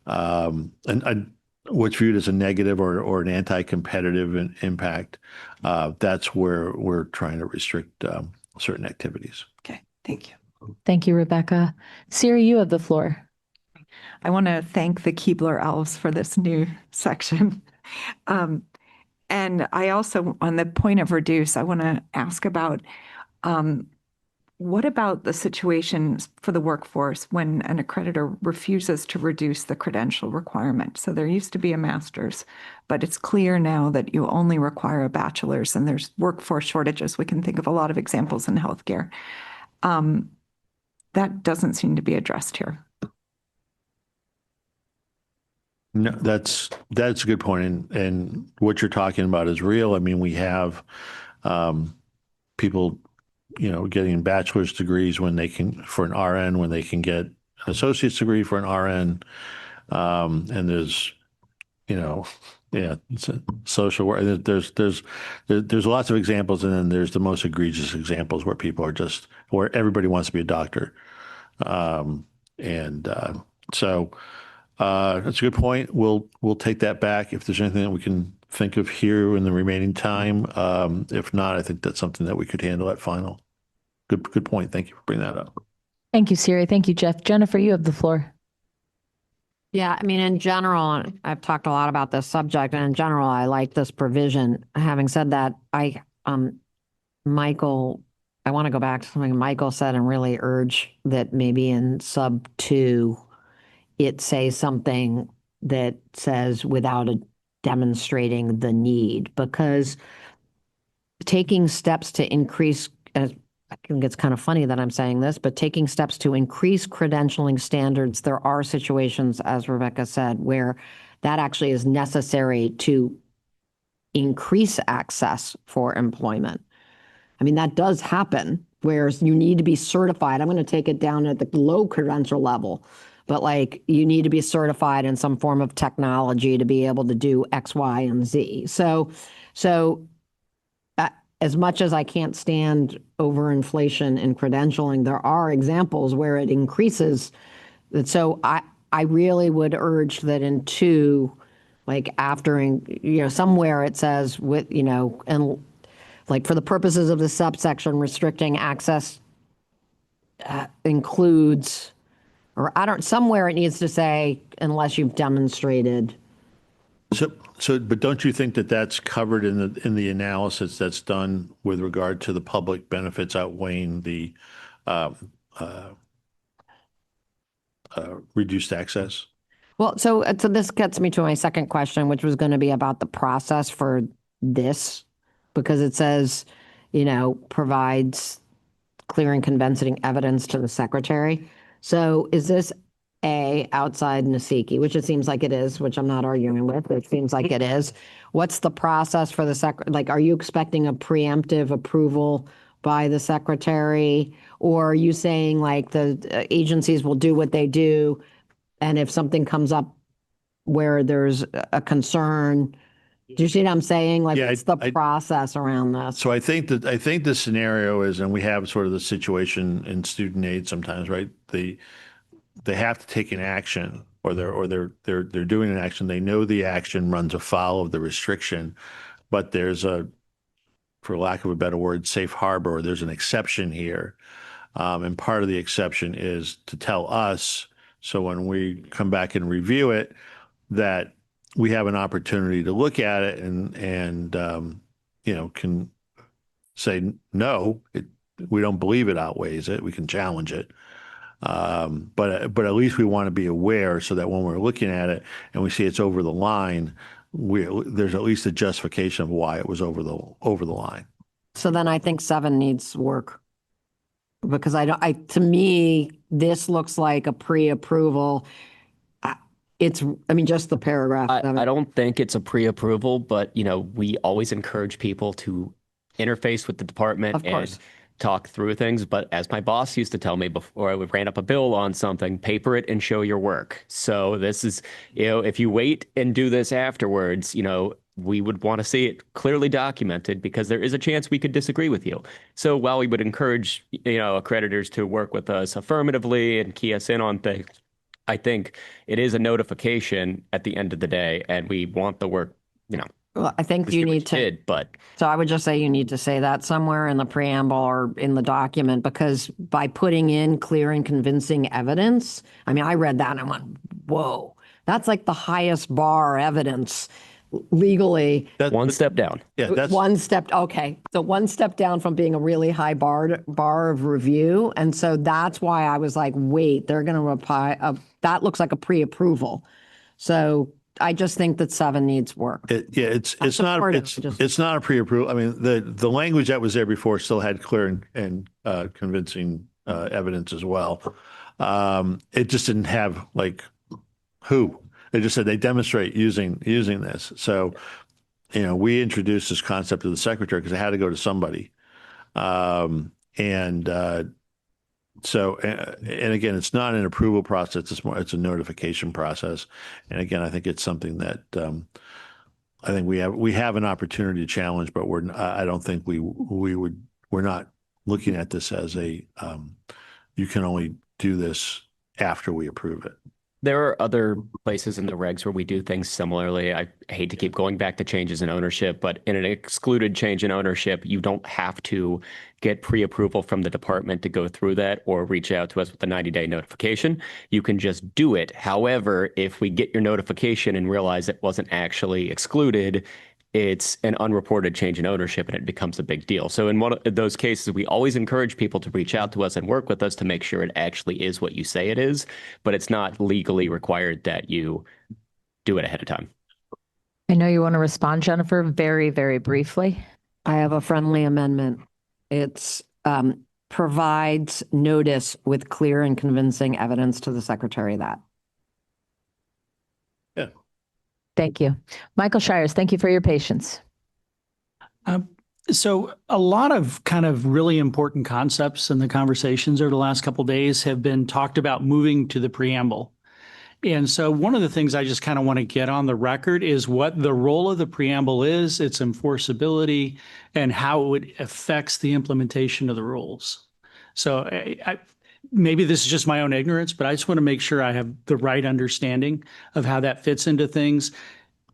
Speaker 7: and what's viewed as a negative or an anti-competitive impact. That's where we're trying to restrict certain activities.
Speaker 8: Okay, thank you.
Speaker 1: Thank you, Rebecca. Siri, you have the floor.
Speaker 13: I want to thank the Keebler elves for this new section. And I also, on the point of reduce, I want to ask about what about the situations for the workforce when an accreditor refuses to reduce the credential requirement? So there used to be a master's, but it's clear now that you only require a bachelor's, and there's workforce shortages. We can think of a lot of examples in healthcare. That doesn't seem to be addressed here.
Speaker 7: No, that's a good point, and what you're talking about is real. I mean, we have people, getting bachelor's degrees when they can for an RN, when they can get an associate's degree for an RN, and there's, it's a social work. There's lots of examples, and then there's the most egregious examples where people are where everybody wants to be a doctor, so. That's a good point. We'll take that back if there's anything that we can think of here in the remaining time. If not, I think that's something that we could handle at final. Good point. Thank you for bringing that up.
Speaker 1: Thank you, Siri. Thank you, Jeff. Jennifer, you have the floor.
Speaker 5: Yeah, I mean, in general, I've talked a lot about this subject, and in general, I like this provision. Having said that, Michael, I want to go back to something Michael said and really urge that maybe in sub 2, it says something that says without demonstrating the need, because taking steps to increase, I think it's kind of funny that I'm saying this, but taking steps to increase credentialing standards, there are situations, as Rebecca said, where that actually is necessary to increase access for employment. I mean, that does happen, where you need to be certified. I'm going to take it down at the low credential level, but you need to be certified in some form of technology to be able to do X, Y, and Z. So as much as I can't stand overinflation in credentialing, there are examples where it increases. So I really would urge that in 2, after, somewhere it says with, and for the purposes of the subsection, restricting access includes, or somewhere it needs to say, unless you've demonstrated.
Speaker 7: But don't you think that that's covered in the analysis that's done with regard to the public benefits outweighing the reduced access?
Speaker 5: Well, so this gets me to my second question, which was going to be about the process for this, because it says, provides clear and convincing evidence to the secretary. So is this outside Nasiki, which it seems like it is, which I'm not arguing with, it seems like it is. What's the process for the are you expecting a preemptive approval by the secretary? Or are you saying the agencies will do what they do, and if something comes up where there's a concern, do you see what I'm saying? What's the process around this?
Speaker 7: So I think the scenario is, and we have sort of the situation in student aid sometimes, right? They have to take an action, or they're doing an action. They know the action runs afoul of the restriction, but there's for lack of a better word, safe harbor, or there's an exception here. And part of the exception is to tell us So when we come back and review it, that we have an opportunity to look at it and can say, no, we don't believe it outweighs it. We can challenge it. But at least we want to be aware so that when we're looking at it and we see it's over the line, there's at least a justification of why it was over the line.
Speaker 5: So then I think 7 needs work. Because to me, this looks like a pre-approval. Just the paragraph.
Speaker 10: I don't think it's a pre-approval, but we always encourage people to interface with the department
Speaker 5: Of course.
Speaker 10: and talk through things. But as my boss used to tell me before I ran up a bill on something, paper it and show your work. So this is, if you wait and do this afterwards, we would want to see it clearly documented because there is a chance we could disagree with you. So while we would encourage, accreditors to work with us affirmatively and key us in on things, I think it is a notification at the end of the day, and we want the work,
Speaker 5: Well, I think you need to. So I would just say you need to say that somewhere in the preamble or in the document, because by putting in clear and convincing evidence, I read that and I went, whoa, that's like the highest bar evidence legally.
Speaker 10: One step down.
Speaker 7: Yeah, that's
Speaker 5: One step. Okay. So one step down from being a really high bar of review. And so that's why I was like, wait, they're going to reply. That looks like a pre-approval. So I just think that 7 needs work.
Speaker 7: It's not a pre-approval. The language that was there before still had clear and convincing evidence as well. It just didn't have who. They just said they demonstrate using this. So, we introduced this concept to the secretary because it had to go to somebody. So, and again, it's not an approval process. It's a notification process. And again, I think it's something that I think we have an opportunity to challenge, but I don't think we're not looking at this as you can only do this after we approve it.
Speaker 10: There are other places in the regs where we do things similarly. I hate to keep going back to changes in ownership, but in an excluded change in ownership, you don't have to get pre-approval from the department to go through that or reach out to us with a 90-day notification. You can just do it. However, if we get your notification and realize it wasn't actually excluded, it's an unreported change in ownership and it becomes a big deal. So in one of those cases, we always encourage people to reach out to us and work with us to make sure it actually is what you say it is, but it's not legally required that you do it ahead of time.
Speaker 1: I know you want to respond, Jennifer, very, very briefly.
Speaker 5: I have a friendly amendment. It's provides notice with clear and convincing evidence to the secretary of that.
Speaker 7: Yeah.
Speaker 1: Thank you. Michael Shires, thank you for your patience.
Speaker 6: So a lot of kind of really important concepts in the conversations over the last couple of days have been talked about moving to the preamble. And so one of the things I just kind of want to get on the record is what the role of the preamble is, its enforceability, and how it affects the implementation of the rules. So maybe this is just my own ignorance, but I just want to make sure I have the right understanding of how that fits into things.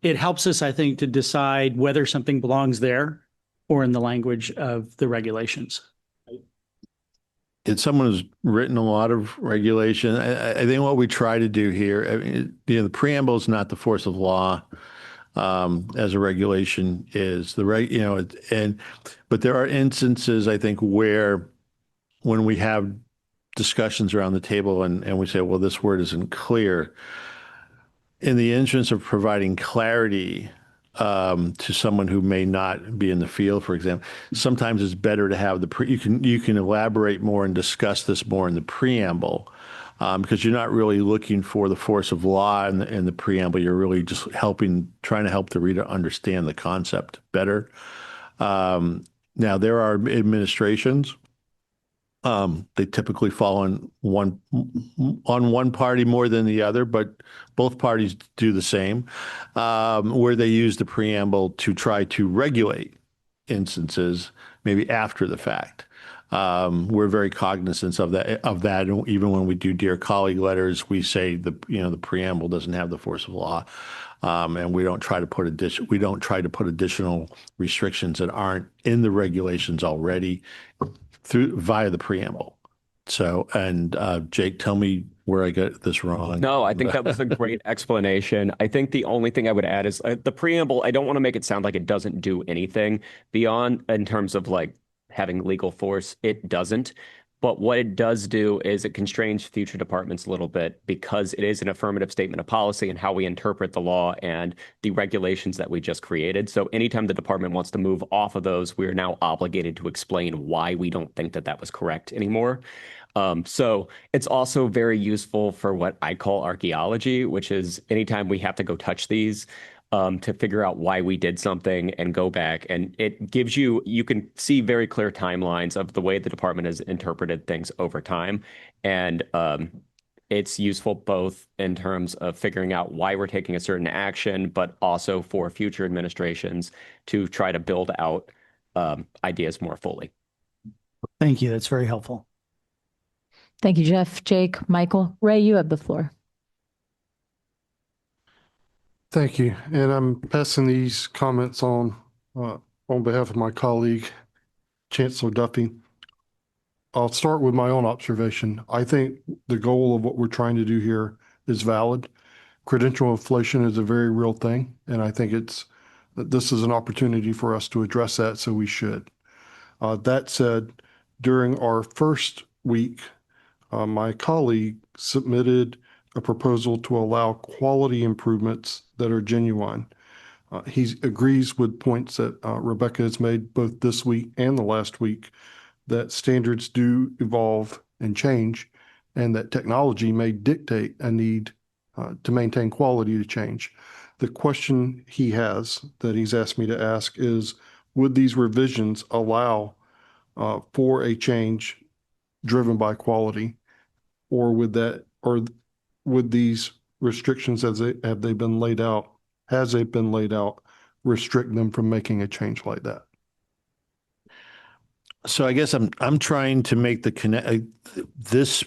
Speaker 6: It helps us, I think, to decide whether something belongs there or in the language of the regulations.
Speaker 7: It's someone who's written a lot of regulation. I think what we try to do here, the preamble is not the force of law, as a regulation is but there are instances, I think, where when we have discussions around the table and we say, well, this word isn't clear, in the interest of providing clarity to someone who may not be in the field, for example, sometimes it's better to have you can elaborate more and discuss this more in the preamble, because you're not really looking for the force of law in the preamble. You're really just trying to help the reader understand the concept better. Now, there are administrations. They typically fall on one party more than the other, but both parties do the same, where they use the preamble to try to regulate instances maybe after the fact. We're very cognizant of that. And even when we do Dear Colleague letters, we say the preamble doesn't have the force of law, and we don't try to put additional restrictions that aren't in the regulations already via the preamble. So, and Jake, tell me where I got this wrong.
Speaker 10: No, I think that was a great explanation. I think the only thing I would add is the preamble. I don't want to make it sound like it doesn't do anything beyond in terms of like having legal force. It doesn't. But what it does do is it constrains future departments a little bit because it is an affirmative statement of policy and how we interpret the law and the regulations that we just created. So anytime the department wants to move off of those, we are now obligated to explain why we don't think that that was correct anymore. So it's also very useful for what I call archaeology, which is anytime we have to go touch these to figure out why we did something and go back. And it gives you, you can see very clear timelines of the way the department has interpreted things over time. And it's useful both in terms of figuring out why we're taking a certain action, but also for future administrations to try to build out ideas more fully.
Speaker 6: Thank you. That's very helpful.
Speaker 1: Thank you, Jeff, Jake, Michael. Ray, you have the floor.
Speaker 14: Thank you. And I'm passing these comments on behalf of my colleague, Chancellor Duffy. I'll start with my own observation. I think the goal of what we're trying to do here is valid. Credential inflation is a very real thing, and I think this is an opportunity for us to address that, so we should. That said, during our first week, my colleague submitted a proposal to allow quality improvements that are genuine. He agrees with points that Rebecca has made both this week and the last week, that standards do evolve and change, and that technology may dictate a need to maintain quality to change. The question he has that he's asked me to ask is, would these revisions allow for a change driven by quality, or would these restrictions has they been laid out, restrict them from making a change like that?
Speaker 7: So I guess I'm trying to make the connect. This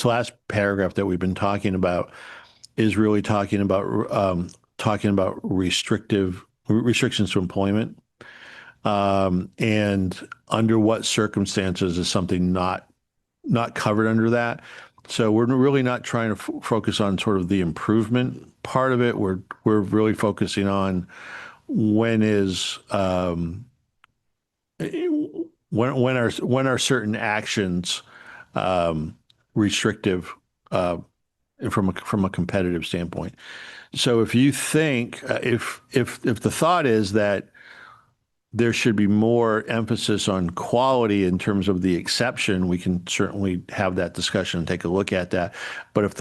Speaker 7: last paragraph that we've been talking about is really talking about restrictions to employment, and under what circumstances is something not covered under that. So we're really not trying to focus on sort of the improvement part of it. We're really focusing on when are certain actions restrictive from a competitive standpoint. So if you think if the thought is that there should be more emphasis on quality in terms of the exception, we can certainly have that discussion and take a look at that. But if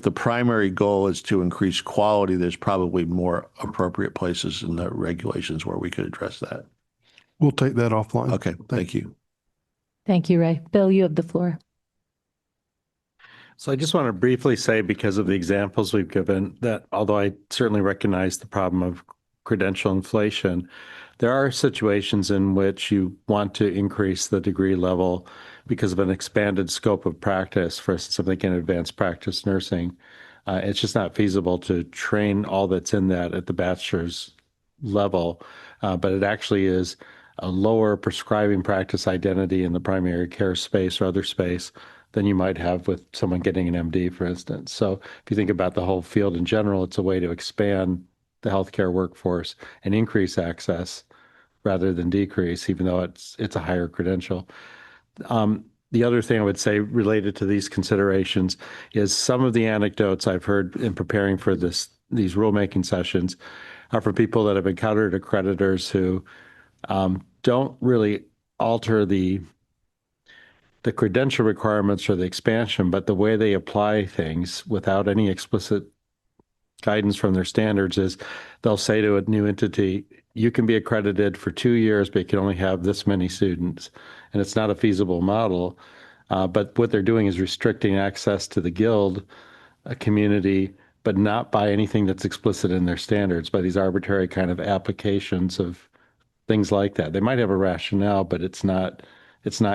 Speaker 7: the primary goal is to increase quality, there's probably more appropriate places in the regulations where we could address that.
Speaker 14: We'll take that offline.
Speaker 7: Okay, thank you.
Speaker 1: Thank you, Ray. Bill, you have the floor.
Speaker 4: So I just want to briefly say, because of the examples we've given, that although I certainly recognize the problem of credential inflation, there are situations in which you want to increase the degree level because of an expanded scope of practice. For instance, something in advanced practice nursing, it's just not feasible to train all that's in that at the bachelor's level, but it actually is a lower prescribing practice identity in the primary care space or other space than you might have with someone getting an MD, for instance. So if you think about the whole field in general, it's a way to expand the healthcare workforce and increase access rather than decrease, even though it's a higher credential. The other thing I would say related to these considerations is some of the anecdotes I've heard in preparing for these rulemaking sessions are from people that have encountered accreditors who don't really alter the credential requirements or the expansion, but the way they apply things without any explicit guidance from their standards is they'll say to a new entity, you can be accredited for 2 years, but you can only have this many students. And it's not a feasible model. But what they're doing is restricting access to the guild community, but not by anything that's explicit in their standards, by these arbitrary kind of applications of things like that. They might have a rationale, but it's not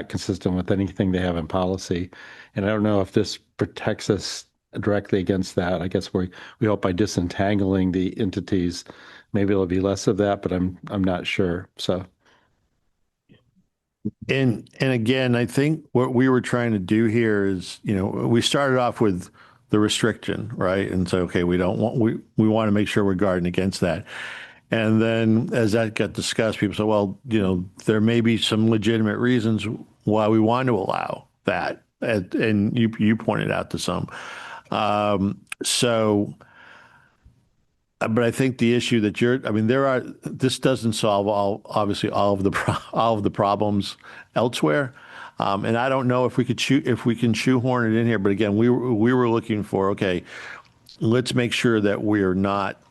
Speaker 4: consistent with anything they have in policy. And I don't know if this protects us directly against that. I guess we hope by disentangling the entities, maybe it'll be less of that, but I'm not sure. So
Speaker 7: And again, I think what we were trying to do here is, we started off with the restriction, right? And so, okay, we want to make sure we're guarding against that. And then as that got discussed, people said, well, there may be some legitimate reasons why we want to allow that. And you pointed out to some. But I think the issue that this doesn't solve obviously all of the problems elsewhere. And I don't know if we can shoehorn it in here, but again, we were looking for, okay, let's make sure that we're not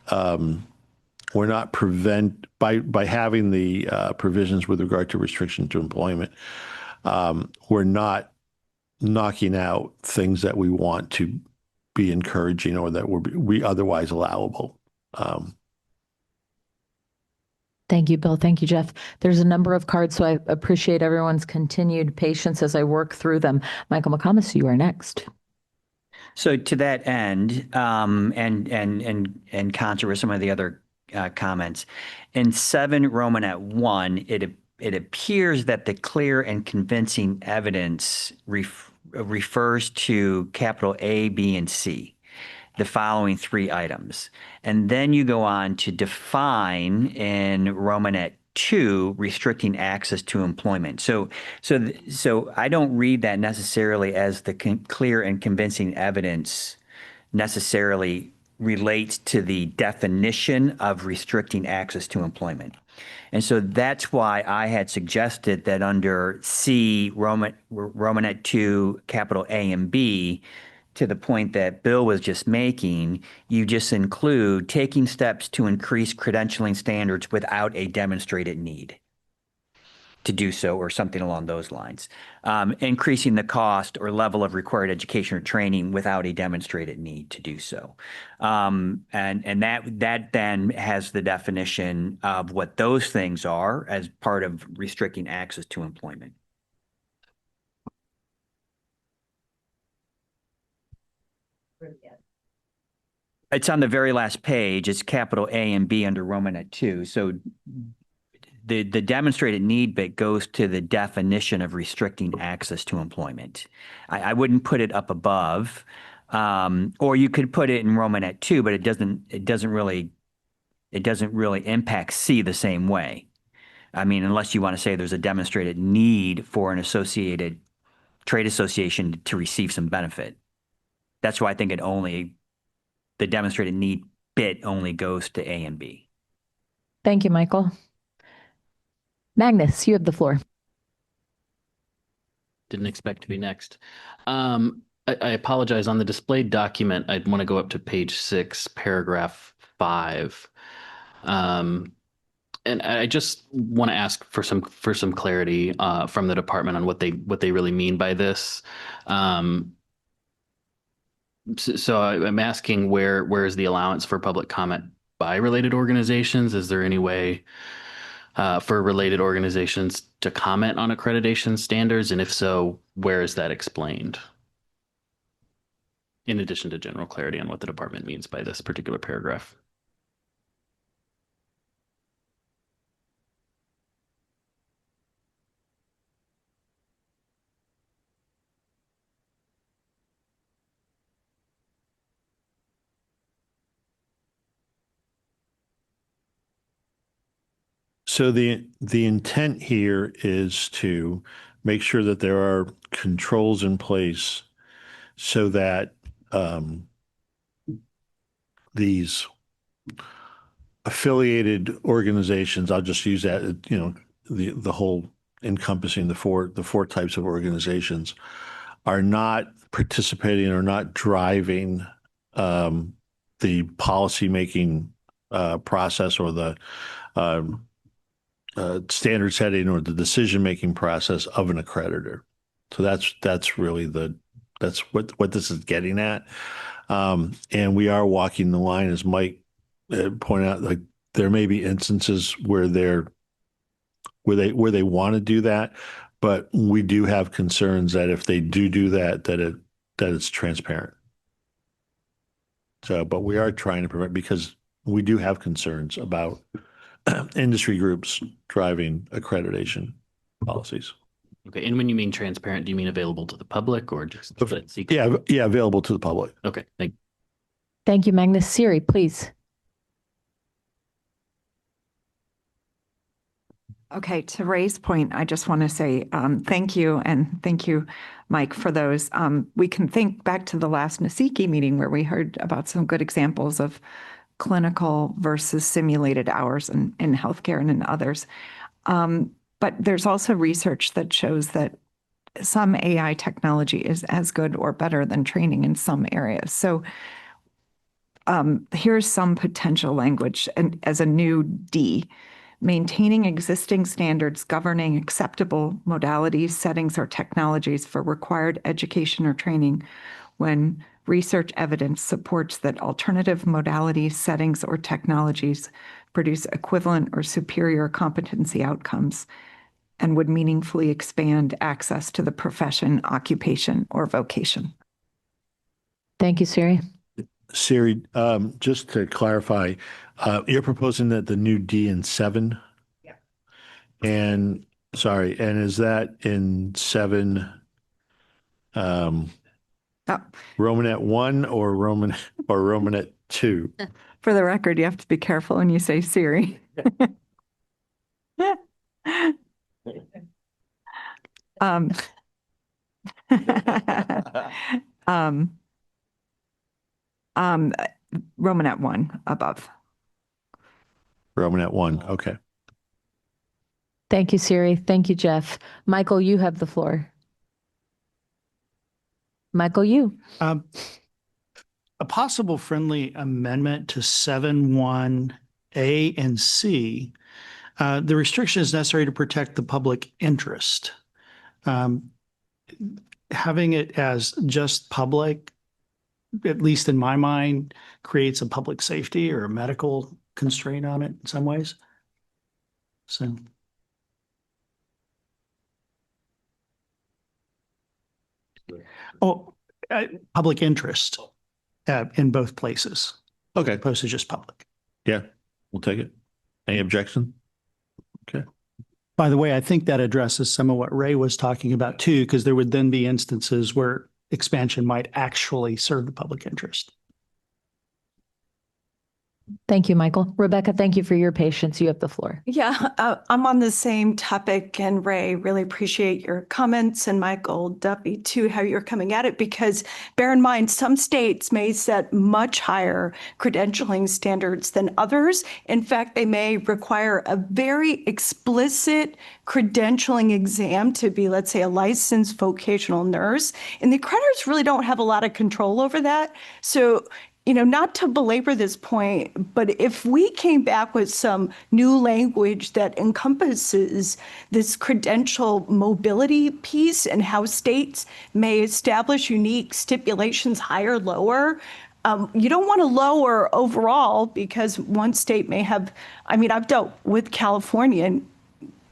Speaker 7: by having the provisions with regard to restriction to employment, we're not knocking out things that we want to be encouraging or that we otherwise allowable.
Speaker 1: Thank you, Bill. Thank you, Jeff. There's a number of cards, so I appreciate everyone's continued patience as I work through them. Michael McComas, you are next.
Speaker 9: So to that end, and concert with some of the other comments, in 7 Romanet 1, it appears that the clear and convincing evidence refers to capital A, B, and C, the following 3 items. And then you go on to define in Romanet 2 restricting access to employment. So I don't read that necessarily as the clear and convincing evidence necessarily relates to the definition of restricting access to employment. And so that's why I had suggested that under C, Romanet 2, capital A and B, to the point that Bill was just making, you just include taking steps to increase credentialing standards without a demonstrated need to do so, or something along those lines. Increasing the cost or level of required education or training without a demonstrated need to do so. And that then has the definition of what those things are as part of restricting access to employment. It's on the very last page. It's capital A and B under Romanet 2. So the demonstrated need bit goes to the definition of restricting access to employment. I wouldn't put it up above, or you could put it in Romanet 2, but it doesn't really impact C the same way. I mean, unless you want to say there's a demonstrated need for an associated trade association to receive some benefit. That's why I think the demonstrated need bit only goes to A and B.
Speaker 1: Thank you, Michael. Magnus, you have the floor.
Speaker 2: Didn't expect to be next. I apologize. On the displayed document, I'd want to go up to page 6, paragraph 5. And I just want to ask for some clarity from the department on what they really mean by this. So I'm asking where is the allowance for public comment by related organizations? Is there any way for related organizations to comment on accreditation standards? And if so, where is that explained? In addition to general clarity on what the department means by this particular paragraph.
Speaker 7: So the intent here is to make sure that there are controls in place so that these affiliated organizations, I'll just use that, the whole encompassing the four types of organizations, are not participating or not driving the policymaking process or the standard setting or the decision-making process of an accreditor. So that's really that's what this is getting at. And we are walking the line, as Mike pointed out, like there may be instances where they want to do that, but we do have concerns that if they do that it's transparent. So, but we are trying to prevent, because we do have concerns about industry groups driving accreditation policies.
Speaker 2: Okay, and when you mean transparent, do you mean available to the public or just secret?
Speaker 7: Yeah, available to the public.
Speaker 2: Okay, thank
Speaker 1: Thank you, Magnus. Siri, please.
Speaker 13: Okay, to Ray's point, I just want to say thank you, and thank you, Mike, for those. We can think back to the last Nasiki meeting where we heard about some good examples of clinical versus simulated hours in healthcare and in others. But there's also research that shows that some AI technology is as good or better than training in some areas. So here's some potential language and as a new D. Maintaining existing standards governing acceptable modalities, settings, or technologies for required education or training when research evidence supports that alternative modalities, settings, or technologies produce equivalent or superior competency outcomes and would meaningfully expand access to the profession, occupation, or vocation.
Speaker 1: Thank you, Siri.
Speaker 7: Siri, just to clarify, you're proposing that the new D in 7?
Speaker 13: Yeah.
Speaker 7: And sorry, and is that in 7 Romanet 1 or Romanet 2?
Speaker 13: For the record, you have to be careful when you say Siri. Romanet 1 above.
Speaker 7: Romanet 1, okay.
Speaker 1: Thank you, Siri. Thank you, Jeff. Michael, you have the floor. Michael, you.
Speaker 6: A possible friendly amendment to 7.1A and C. The restriction is necessary to protect the public interest. Having it as just public, at least in my mind, creates a public safety or a medical constraint on it in some ways. So. Oh, public interest in both places.
Speaker 7: Okay.
Speaker 6: Opposed to just public.
Speaker 7: Yeah, we'll take it. Any objection? Okay.
Speaker 6: By the way, I think that addresses some of what Ray was talking about too, because there would then be instances where expansion might actually serve the public interest.
Speaker 1: Thank you, Michael. Rebecca, thank you for your patience. You have the floor.
Speaker 8: Yeah, I'm on the same topic, and Ray, really appreciate your comments, and Michael Duffy too, how you're coming at it, because bear in mind, some states may set much higher credentialing standards than others. In fact, they may require a very explicit credentialing exam to be, let's say, a licensed vocational nurse, and the accreditors really don't have a lot of control over that. So not to belabor this point, but if we came back with some new language that encompasses this credential mobility piece and how states may establish unique stipulations, higher, lower, you don't want to lower overall because one state may have, I've dealt with California and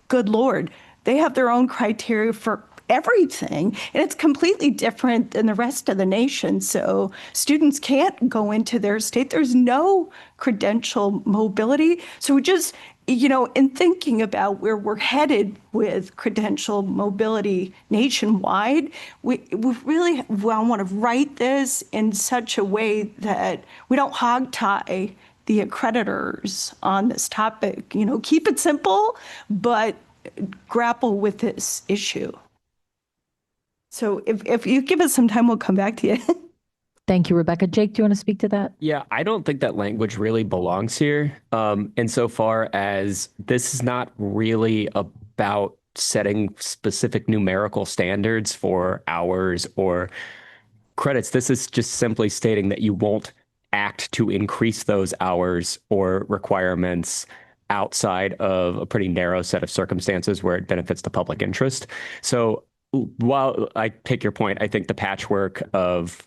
Speaker 8: good Lord, they have their own criteria for everything, and it's completely different than the rest of the nation. So students can't go into their state. There's no credential mobility. So we just, in thinking about where we're headed with credential mobility nationwide, we really want to write this in such a way that we don't hog tie the accreditors on this topic. Keep it simple, but grapple with this issue. So if you give us some time, we'll come back to you.
Speaker 1: Thank you, Rebecca. Jake, do you want to speak to that?
Speaker 10: Yeah, I don't think that language really belongs here. Insofar as this is not really about setting specific numerical standards for hours or credits. This is just simply stating that you won't act to increase those hours or requirements outside of a pretty narrow set of circumstances where it benefits the public interest. So while I take your point, I think the patchwork of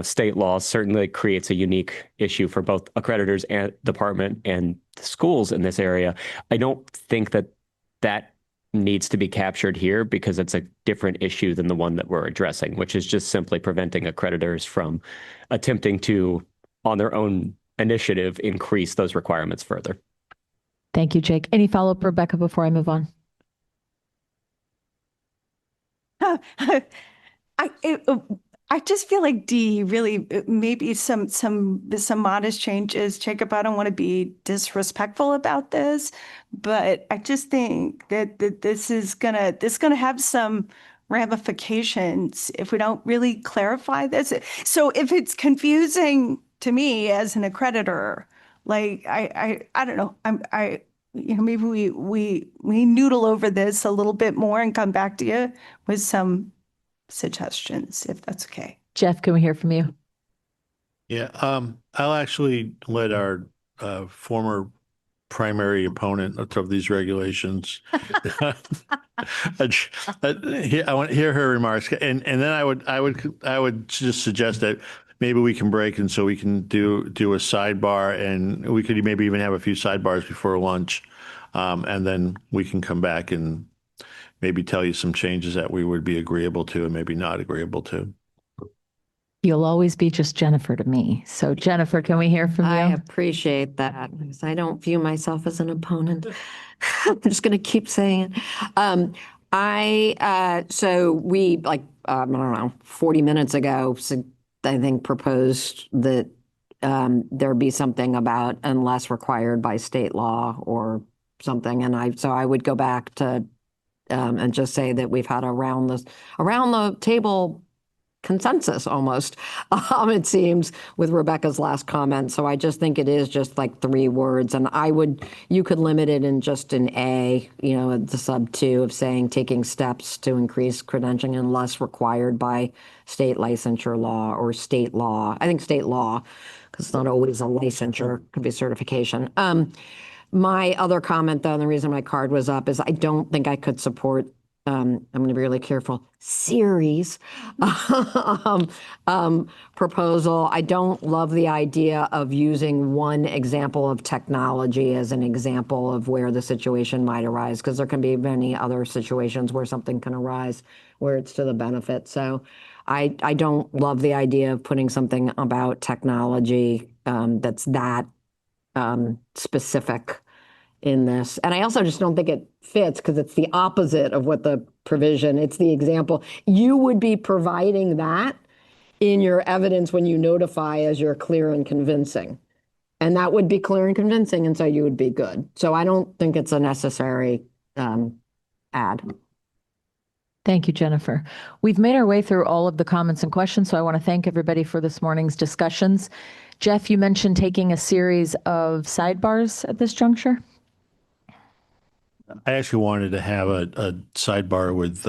Speaker 10: state laws certainly creates a unique issue for both accreditors and department and schools in this area. I don't think that needs to be captured here because it's a different issue than the one that we're addressing, which is just simply preventing accreditors from attempting to, on their own initiative, increase those requirements further.
Speaker 1: Thank you, Jake. Any follow-up, Rebecca, before I move on?
Speaker 8: I just feel like D really maybe some modest changes. Jacob, I don't want to be disrespectful about this, but I just think that this is gonna have some ramifications if we don't really clarify this. So if it's confusing to me as an accreditor, like I don't know, maybe we noodle over this a little bit more and come back to you with some suggestions, if that's okay.
Speaker 1: Jeff, can we hear from you?
Speaker 7: Yeah, I'll actually let our former primary opponent of these regulations. I want to hear her remarks, and then I would just suggest that maybe we can break, and so we can do a sidebar, and we could maybe even have a few sidebars before lunch, and then we can come back and maybe tell you some changes that we would be agreeable to and maybe not agreeable to.
Speaker 1: You'll always be just Jennifer to me. So Jennifer, can we hear from you?
Speaker 5: I appreciate that because I don't view myself as an opponent. I'm just going to keep saying it. So we I don't know, 40 minutes ago, I think proposed that there be something about unless required by state law or something. And so I would go back to and just say that we've had around the table consensus almost, it seems, with Rebecca's last comment. So I just think it is just like 3 words. And you could limit it in just an A, the sub 2 of saying taking steps to increase credentialing unless required by state licensure law or state law. I think state law, because it's not always a licensure, it could be certification. My other comment, though, and the reason my card was up is I don't think I could support I'm going to be really careful, series proposal. I don't love the idea of using one example of technology as an example of where the situation might arise, because there can be many other situations where something can arise where it's to the benefit. So I don't love the idea of putting something about technology that's that specific in this. And I also just don't think it fits because it's the opposite of what the provision, it's the example. You would be providing that in your evidence when you notify as you're clear and convincing. And that would be clear and convincing, and so you would be good. So I don't think it's a necessary add.
Speaker 1: Thank you, Jennifer. We've made our way through all of the comments and questions, so I want to thank everybody for this morning's discussions. Jeff, you mentioned taking a series of sidebars at this juncture.
Speaker 7: I actually wanted to have a sidebar with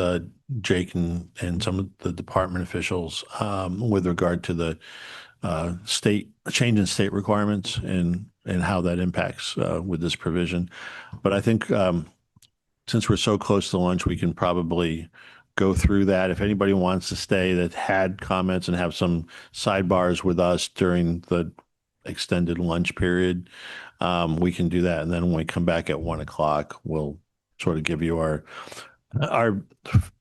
Speaker 7: Jake and some of the department officials with regard to the change in state requirements and how that impacts with this provision. But I think since we're so close to lunch, we can probably go through that. If anybody wants to stay that had comments and have some sidebars with us during the extended lunch period, we can do that. And then when we come back at 1 o'clock, we'll sort of give you our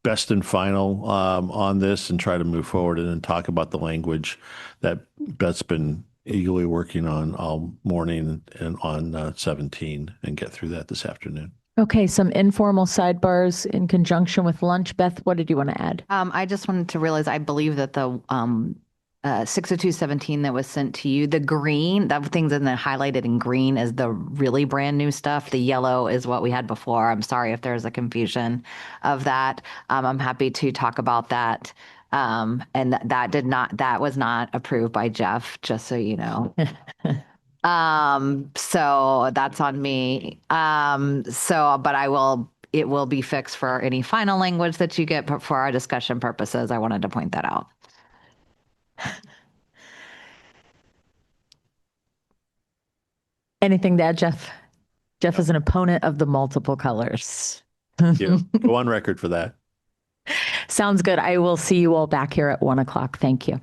Speaker 7: best and final on this and try to move forward and then talk about the language that Beth's been eagerly working on all morning and on 17 and get through that this afternoon.
Speaker 1: Okay, some informal sidebars in conjunction with lunch. Beth, what did you want to add?
Speaker 11: I just wanted to realize, I believe that the 60217 that was sent to you, the green, that thing's in the highlighted in green is the really brand new stuff. The yellow is what we had before. I'm sorry if there's a confusion of that. I'm happy to talk about that. And that was not approved by Jeff, just so you know. So that's on me. But it will be fixed for any final language that you get, but for our discussion purposes, I wanted to point that out.
Speaker 1: Anything to add, Jeff? Jeff is an opponent of the multiple colors.
Speaker 7: Yeah, go on record for that.
Speaker 1: Sounds good. I will see you all back here at 1 o'clock. Thank you.